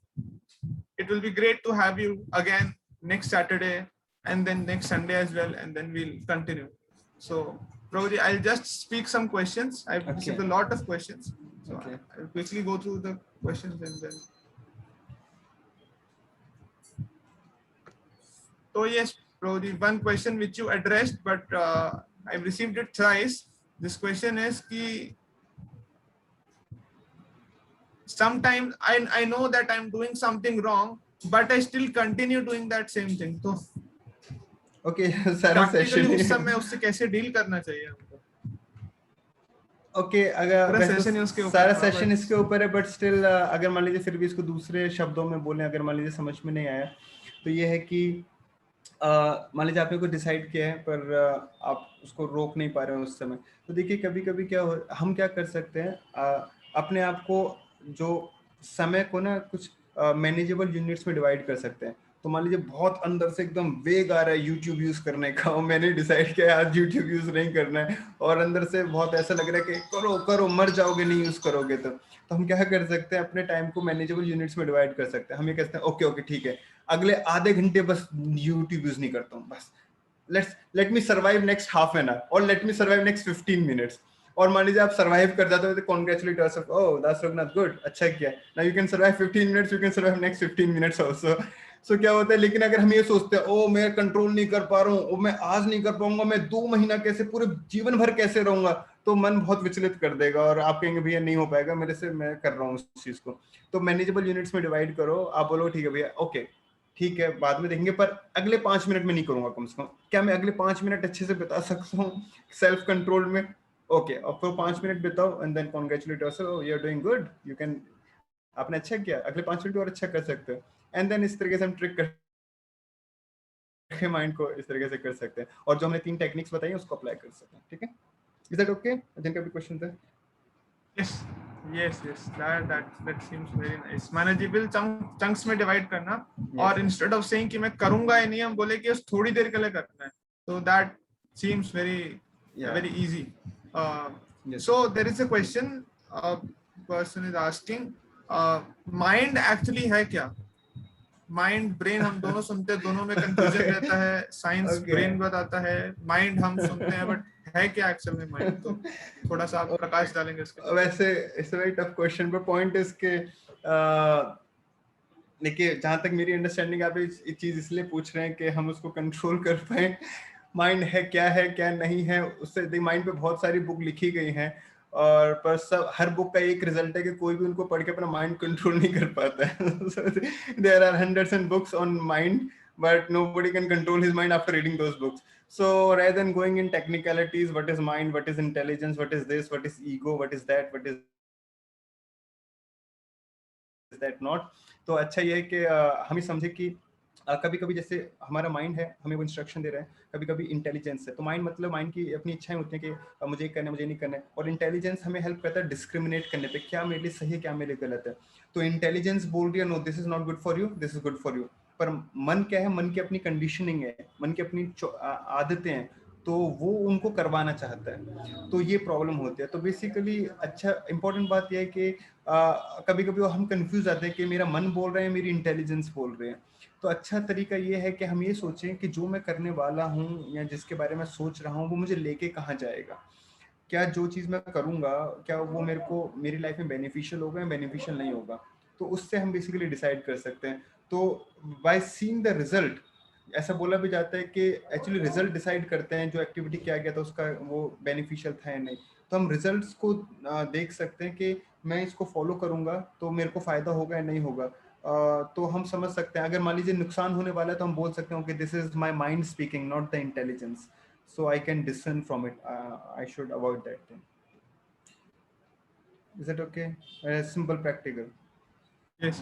it will be great to have you again next Saturday and then next Sunday as well, and then we'll continue. So Prabhuji, I'll just speak some questions. I've received a lot of questions. So I'll quickly go through the questions and then. So yes, Prabhuji, one question which you addressed, but I've received it thrice. This question is ki, sometimes I know that I'm doing something wrong, but I still continue doing that same thing. So okay, सारा practically session उस समय उससे कैसे डील करना चाहिए हमको? ओके अगर वैसे तो सारा सेशन इसके ऊपर है, बट स्टिल अगर मान लीजिए फिर भी इसको दूसरे शब्दों में बोलें, अगर मान लीजिए समझ में नहीं आया, तो ये है कि मान लीजिए आपने कुछ डिसाइड किया है पर आप उसको रोक नहीं पा रहे हो उस समय। तो देखिए कभी कभी क्या हम क्या कर सकते हैं, अपने आप को जो समय को ना कुछ मैनेजेबल यूनिट्स में डिवाइड कर सकते हैं। तो मान लीजिए बहुत अंदर से एकदम वेग आ रहा है यूट्यूब यूज करने का, और मैंने डिसाइड किया आज यूट्यूब यूज नहीं करना है, और अंदर से बहुत ऐसा लग रहा है कि करो करो मर जाओगे नहीं यूज करोगे। तो हम क्या कर सकते हैं, अपने टाइम को मैनेजेबल यूनिट्स में डिवाइड कर सकते हैं। हम ये कहते हैं ओके ठीक है, अगले आधे घंटे बस यूट्यूब यूज नहीं करता हूँ, बस let me survive next half an hour, और let me survive next 15 minutes. और मान लीजिए आप सर्वाइव कर जाते हो तो congratulate yourself, oh Das Raghunath good, अच्छा किया, now you can survive 15 minutes, you can survive next 15 minutes also. So क्या होता है, लेकिन अगर हम ये सोचते हैं ओ मैं कंट्रोल नहीं कर पा रहा हूँ, ओ मैं आज नहीं कर पाऊंगा, मैं 2 महीना कैसे, पूरे जीवन भर कैसे रहूंगा, तो मन बहुत विचलित कर देगा और आप कहेंगे भैया नहीं हो पाएगा मेरे से, मैं कर रहा हूँ उस चीज को। तो मैनेजेबल यूनिट्स में डिवाइड करो, आप बोलो ठीक है भैया ओके ठीक है बाद में देखेंगे, पर अगले 5 मिनट में नहीं करूंगा, कम से कम क्या मैं अगले 5 मिनट अच्छे से बिता सकता हूँ सेल्फ कंट्रोल में, ओके अब तो 5 मिनट बिताओ and then congratulate yourself, you are doing good, you can, आपने अच्छा किया, अगले 5 मिनट और अच्छा कर सकते हो। एंड देन इस तरीके से हम ट्रिक करके माइंड को इस तरीके से कर सकते हैं, और जो हमने 3 टेक्निक्स बताई हैं उसको अप्लाई कर सकते हैं, ठीक है। Is that okay? जिनका भी क्वेश्चन है। Yes, yes, that seems very nice. Manageable chunks में divide करना, और instead of saying कि मैं करूँगा या नहीं, हम बोले कि थोड़ी देर के लिए करना है, so that seems very easy. So there is a question, person is asking, mind actually है क्या? माइंड ब्रेन हम दोनों सुनते हैं, दोनों में कंफ्यूजन रहता है, साइंस ब्रेन बताता है, माइंड हम सुनते हैं, बट है क्या एक्चुअल में माइंड? तो थोड़ा सा आप प्रकाश डालेंगे इसके। वैसे it's a very tough question, पर पॉइंट इज के देखिए जहां तक मेरी अंडरस्टैंडिंग, आप ये चीज इसलिए पूछ रहे हैं कि हम उसको कंट्रोल कर पाए, माइंड है क्या नहीं है, उससे माइंड पे बहुत सारी बुक लिखी गई हैं, और पर सब हर बुक का एक रिजल्ट है कि कोई भी उनको पढ़ के अपना माइंड कंट्रोल नहीं कर पाता है। There are hundreds and books on mind, but nobody can control his mind after reading those books. So rather than going in technicalities, what is mind, what is intelligence, what is this, what is ego, what is that not, तो अच्छा ये है कि हम ही समझे कि कभी कभी जैसे हमारा माइंड है, हमें वो इंस्ट्रक्शन दे रहा है, कभी कभी इंटेलिजेंस है, तो माइंड मतलब माइंड की अपनी इच्छाएं होती हैं कि मुझे ये करना है, मुझे नहीं करना है, और इंटेलिजेंस हमें हेल्प करता है डिस्क्रिमिनेट करने पे, क्या मेरे लिए सही है क्या मेरे लिए गलत है। तो इंटेलिजेंस बोल रही है no this is not good for you, this is good for you, पर मन क्या है, मन की अपनी कंडीशनिंग है, मन की अपनी आदतें हैं, तो वो उनको करवाना चाहता है, तो ये प्रॉब्लम होती है। तो बेसिकली अच्छा इंपॉर्टेंट बात यह है कि कभी कभी हम कंफ्यूज आते हैं कि मेरा मन बोल रहा है, मेरी इंटेलिजेंस बोल रहे हैं। तो अच्छा तरीका ये है कि हम ये सोचें कि जो मैं करने वाला हूँ या जिसके बारे में सोच रहा हूँ वो मुझे लेके कहाँ जाएगा, क्या जो चीज़ मैं करूँगा क्या वो मेरे को मेरी लाइफ में बेनिफिशियल होगा या बेनिफिशियल नहीं होगा, तो उससे हम बेसिकली डिसाइड कर सकते हैं। तो बाय सीइंग द रिजल्ट, ऐसा बोला भी जाता है कि एक्चुअली रिजल्ट डिसाइड करते हैं जो एक्टिविटी किया गया था उसका वो बेनिफिशियल था या नहीं, तो हम रिजल्ट्स को देख सकते हैं कि मैं इसको फॉलो करूंगा तो मेरे को फायदा होगा या नहीं होगा। तो हम समझ सकते हैं, अगर मान लीजिए नुकसान होने वाला है तो हम बोल सकते हैं कि this is my mind speaking not the intelligence, so I can discern from it. I should avoid that thing. Is that okay? Simple, practical. Yes,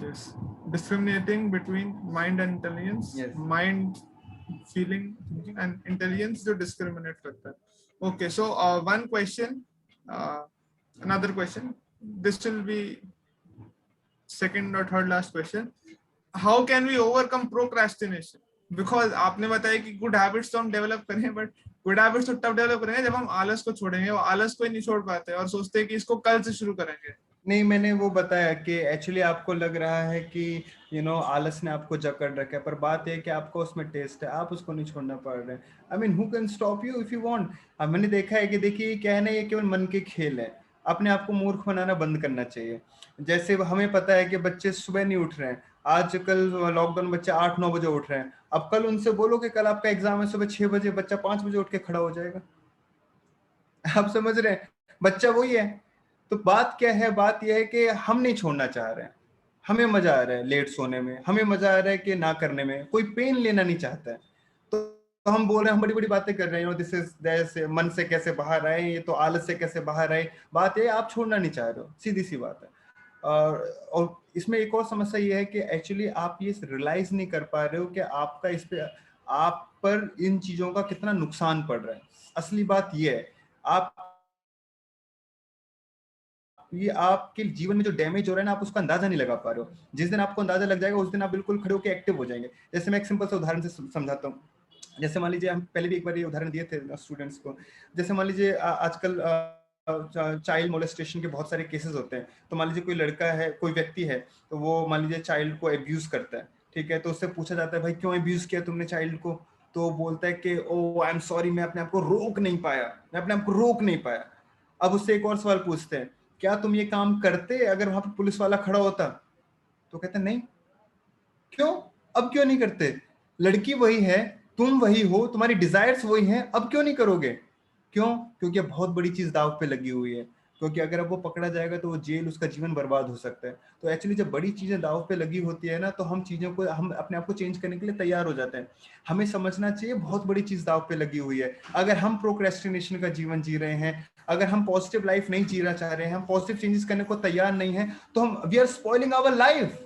discriminating between mind and intelligence. Yes. Mind feeling and intelligence जो discriminate करता है। Okay, so one question, another question, this will be second or third last question. How can we overcome procrastination? Because आपने बताया कि गुड हैबिट्स तो हम डेवलप करें, बट गुड हैबिट्स तो तब डेवलप करेंगे जब हम आलस को छोड़ेंगे, वो आलस को ही नहीं छोड़ पाते और सोचते हैं कि इसको कल से शुरू करेंगे। नहीं, मैंने वो बताया कि एक्चुअली आपको लग रहा है कि आलस ने आपको जकड़ रखा है, पर बात है कि आपको उसमें टेस्ट है, आप उसको नहीं छोड़ना पड़ रहे हैं। I mean who can stop you if you want. अब मैंने देखा है कि देखिए क्या है ना, ये केवल मन के खेल है, अपने आप को मूर्ख बनाना बंद करना चाहिए। जैसे हमें पता है कि बच्चे सुबह नहीं उठ रहे हैं, आजकल लॉकडाउन बच्चे 8-9 बजे उठ रहे हैं, अब कल उनसे बोलो कि कल आपका एग्जाम है सुबह 6 बजे, बच्चा 5 बजे उठ के खड़ा हो जाएगा। आप समझ रहे हैं, बच्चा वही है। तो बात क्या है, बात यह है कि हम नहीं छोड़ना चाह रहे हैं, हमें मजा आ रहा है लेट सोने में, हमें मजा आ रहा है कि ना करने में, कोई पेन लेना नहीं चाहता है। तो हम बोल रहे हैं, हम बड़ी बड़ी बातें कर रहे हैं, दिस इज दैट, मन से कैसे बाहर आए, ये तो आलस से कैसे बाहर आए। बात ये आप छोड़ना नहीं चाह रहे हो, सीधी सी बात है। और इसमें एक और समस्या ये है कि एक्चुअली आप ये रियलाइज नहीं कर पा रहे हो कि आपका इस पे, आप पर इन चीजों का कितना नुकसान पड़ रहा है। असली बात ये है, आप ये आपके जीवन में जो डैमेज हो रहा है ना, आप उसका अंदाजा नहीं लगा पा रहे हो। जिस दिन आपको अंदाजा लग जाएगा उस दिन आप बिल्कुल खड़े होकर एक्टिव हो जाएंगे। जैसे मैं एक सिंपल सा उदाहरण से समझाता हूँ। जैसे मान लीजिए, हम पहले भी एक बार ये उदाहरण दिए थे स्टूडेंट्स को। जैसे मान लीजिए आजकल चाइल्ड मोलेस्टेशन के बहुत सारे केसेस होते हैं। तो मान लीजिए कोई लड़का है, कोई व्यक्ति है, तो वो मान लीजिए चाइल्ड को अब्यूज करता है, ठीक है। तो उससे पूछा जाता है भाई क्यों अब्यूज किया तुमने चाइल्ड को, तो बोलता है कि ओ आई एम सॉरी, मैं अपने आप को रोक नहीं पाया, मैं अपने आप को रोक नहीं पाया। अब उससे एक और सवाल पूछते हैं, क्या तुम ये काम करते अगर वहां पर पुलिस वाला खड़ा होता? तो कहते हैं नहीं। क्यों? अब क्यों नहीं करते? लड़की वही है, तुम वही हो, तुम्हारी डिजायर्स वही हैं, अब क्यों नहीं करोगे? क्यों? क्योंकि अब बहुत बड़ी चीज दाव पे लगी हुई है, क्योंकि अगर अब वो पकड़ा जाएगा तो वो जेल, उसका जीवन बर्बाद हो सकता है। तो एक्चुअली जब बड़ी चीजें दाव पे लगी होती है ना, तो हम चीजों को, हम अपने आप को चेंज करने के लिए तैयार हो जाते हैं। हमें समझना चाहिए बहुत बड़ी चीज दाव पे लगी हुई है। अगर हम प्रोक्रेस्टिनेशन का जीवन जी रहे हैं, अगर हम पॉजिटिव लाइफ नहीं जीना चाह रहे हैं, हम पॉजिटिव चेंजेस करने को तैयार नहीं है, तो हम we are spoiling our life.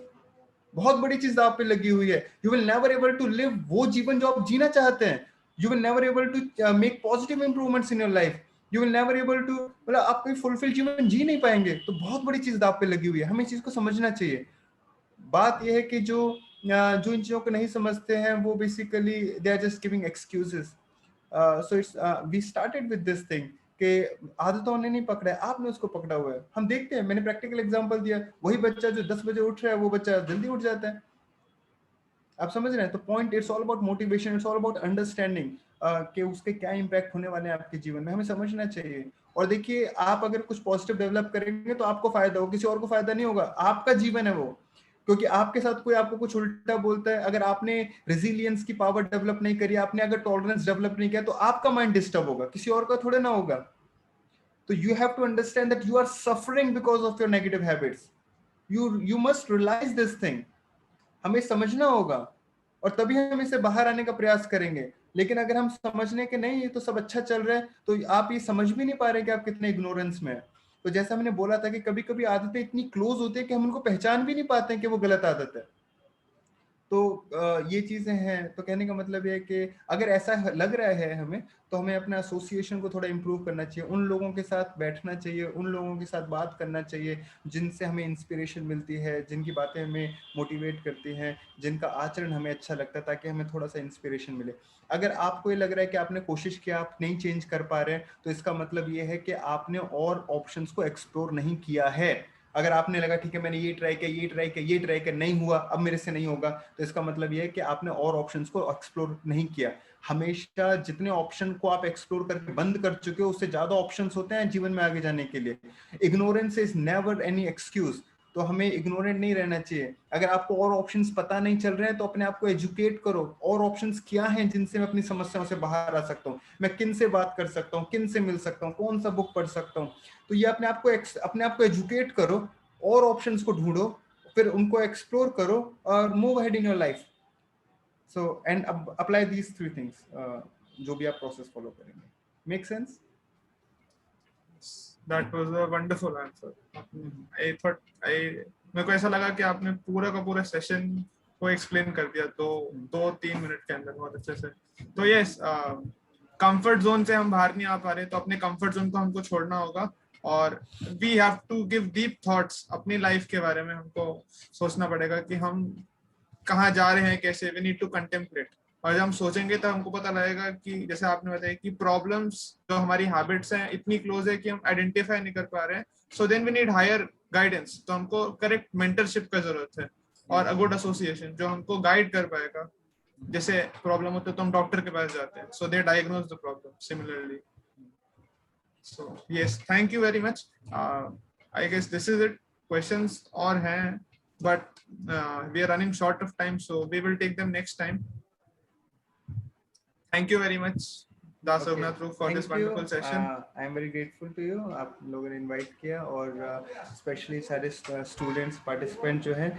बहुत बड़ी चीज दाव पे लगी हुई है। You will never able to live वो जीवन जो आप जीना चाहते हैं। You will never able to make positive improvements in your life. You will never able to, मतलब आप कोई फुलफिल जीवन जी नहीं पाएंगे। तो बहुत बड़ी चीज दाव पे लगी हुई है, हमें इस चीज को समझना चाहिए। बात यह है कि जो इन चीजों को नहीं समझते हैं, वो basically they are just giving excuses. So it's we started with this thing कि आदतों ने नहीं पकड़ा है, आपने उसको पकड़ा हुआ है। हम देखते हैं, मैंने प्रैक्टिकल एग्जांपल दिया, वही बच्चा जो 10 बजे उठ रहा है, वो बच्चा जल्दी उठ जाता है। आप समझ रहे हैं? तो point, it's all about motivation, it's all about understanding कि उसके क्या इम्पैक्ट होने वाले हैं आपके जीवन में, हमें समझना चाहिए। और देखिए, आप अगर कुछ पॉजिटिव डेवलप करेंगे तो आपको फायदा होगा, किसी और को फायदा नहीं होगा। आपका जीवन है वो, क्योंकि आपके साथ कोई आपको कुछ उल्टा बोलता है, अगर आपने रेजिलियंस की पावर डेवलप नहीं करी, आपने अगर टॉलरेंस डेवलप नहीं किया, तो आपका माइंड डिस्टर्ब होगा, किसी और का थोड़े ना होगा। तो you have to understand that you are suffering because of your negative habits. You must realise this thing. हमें समझना होगा, और तभी हम इसे बाहर आने का प्रयास करेंगे। लेकिन अगर हम समझने के नहीं, ये तो सब अच्छा चल रहा है, तो आप ये समझ भी नहीं पा रहे कि आप कितने इग्नोरेंस में है। तो जैसा मैंने बोला था कि कभी कभी आदतें इतनी क्लोज होती है कि हम उनको पहचान भी नहीं पाते हैं कि वो गलत आदत है। तो ये चीजें हैं। तो कहने का मतलब ये है कि अगर ऐसा लग रहा है हमें, तो हमें अपना एसोसिएशन को थोड़ा इंप्रूव करना चाहिए, उन लोगों के साथ बैठना चाहिए, उन लोगों के साथ बात करना चाहिए जिनसे हमें इंस्पिरेशन मिलती है, जिनकी बातें हमें मोटिवेट करती हैं, जिनका आचरण हमें अच्छा लगता है, ताकि हमें थोड़ा सा इंस्पिरेशन मिले। अगर आपको ये लग रहा है कि आपने कोशिश किया, आप नहीं चेंज कर पा रहे हैं, तो इसका मतलब ये है कि आपने और ऑप्शंस को एक्सप्लोर नहीं किया है। अगर आपने लगा ठीक है, मैंने ये ट्राई किया, ये ट्राई किया, ये ट्राई किया, नहीं हुआ, अब मेरे से नहीं होगा, तो इसका मतलब ये है कि आपने और ऑप्शंस को एक्सप्लोर नहीं किया। हमेशा जितने ऑप्शन को आप एक्सप्लोर करके बंद कर चुके हो, उससे ज्यादा ऑप्शंस होते हैं जीवन में आगे जाने के लिए। Ignorance is never any excuse. तो हमें इग्नोरेंट नहीं रहना चाहिए। अगर आपको और ऑप्शंस पता नहीं चल रहे हैं, तो अपने आप को एजुकेट करो, और ऑप्शंस क्या हैं जिनसे मैं अपनी समस्याओं से बाहर आ सकता हूँ, मैं किन से बात कर सकता हूँ, किन से मिल सकता हूँ, कौन सा बुक पढ़ सकता हूँ। तो ये अपने आप को एजुकेट करो, और ऑप्शंस को ढूंढो, फिर उनको एक्सप्लोर करो, और move ahead in your life. So and apply these 3 things, जो भी आप प्रोसेस फॉलो करेंगे। Make sense? That was a wonderful answer. I thought मेरे को ऐसा लगा कि आपने पूरा का पूरा सेशन को एक्सप्लेन कर दिया, तो 2-3 मिनट के अंदर बहुत अच्छे से। तो यस, कंफर्ट जोन से हम बाहर नहीं आ पा रहे, तो अपने कंफर्ट जोन को हमको छोड़ना होगा, और we have to give deep thoughts अपनी लाइफ के बारे में। हमको सोचना पड़ेगा कि हम कहाँ जा रहे हैं, कैसे। We need to contemplate. और जब हम सोचेंगे तो हमको पता लगेगा कि जैसे आपने बताया कि प्रॉब्लम्स जो हमारी हैबिट्स हैं इतनी क्लोज है कि हम आइडेंटिफाई नहीं कर पा रहे हैं। So then we need higher guidance. तो हमको करेक्ट मेंटरशिप का जरूरत है, और अ गुड एसोसिएशन जो हमको गाइड कर पाएगा। जैसे प्रॉब्लम होते तो हम डॉक्टर के पास जाते हैं, so they diagnose the problem similarly. So yes, thank you very much. I guess this is it. Questions और हैं, but we are running short of time, so we will take them next time. Thank you very much, Das Raghunath, for this wonderful session. I am very grateful to you, आप लोगों ने इनवाइट किया, और स्पेशली सारे स्टूडेंट्स पार्टिसिपेंट जो हैं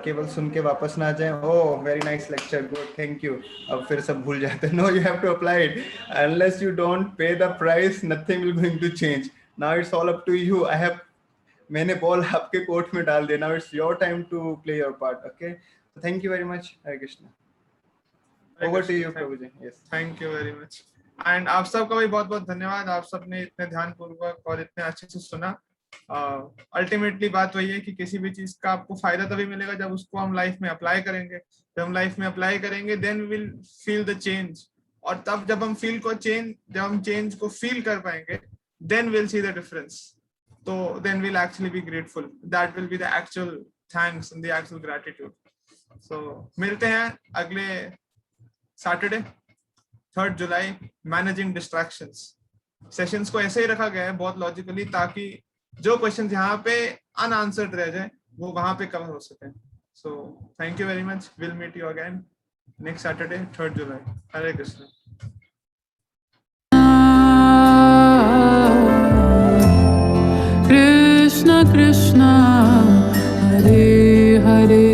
केवल सुन के वापस ना आ जाएं। Oh very nice lecture, good, thank you. अब फिर सब भूल जाते हैं। No, you have to apply it. Unless you don't pay the price, nothing will going to change. Now it's all up to you. मैंने बॉल आपके कोर्ट में डाल दिया। Now it's your time to play your part. Okay, thank you very much. Hare Krishna. Over to you Prabhu ji. Yes, thank you very much. And आप सबका भी बहुत बहुत धन्यवाद। आप सबने इतने ध्यानपूर्वक और इतने अच्छे से सुना। अल्टीमेटली बात वही है कि किसी भी चीज का आपको फायदा तभी मिलेगा जब उसको हम लाइफ में अप्लाई करेंगे। जब हम लाइफ में अप्लाई करेंगे, then will feel the change. और तब जब हम चेंज को फील कर पाएंगे, then will see the difference. तो then will actually be grateful. That will be the actual thanks and the actual gratitude. So मिलते हैं अगले Saturday, 3rd July, managing distractions. Sessions को ऐसे ही रखा गया है बहुत लॉजिकली, ताकि जो क्वेश्चन यहाँ पे अनआंसर्ड रह जाए वो वहां पे कवर हो सके. So thank you very much. Will meet you again next Saturday 3rd July. Hare Krishna. Krishna Krishna Hare Hare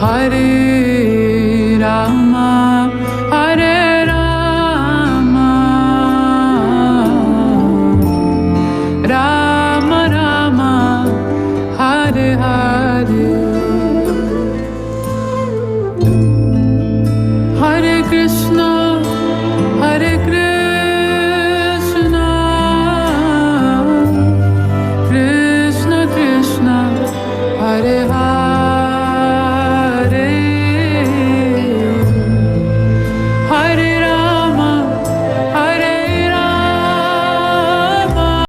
Hare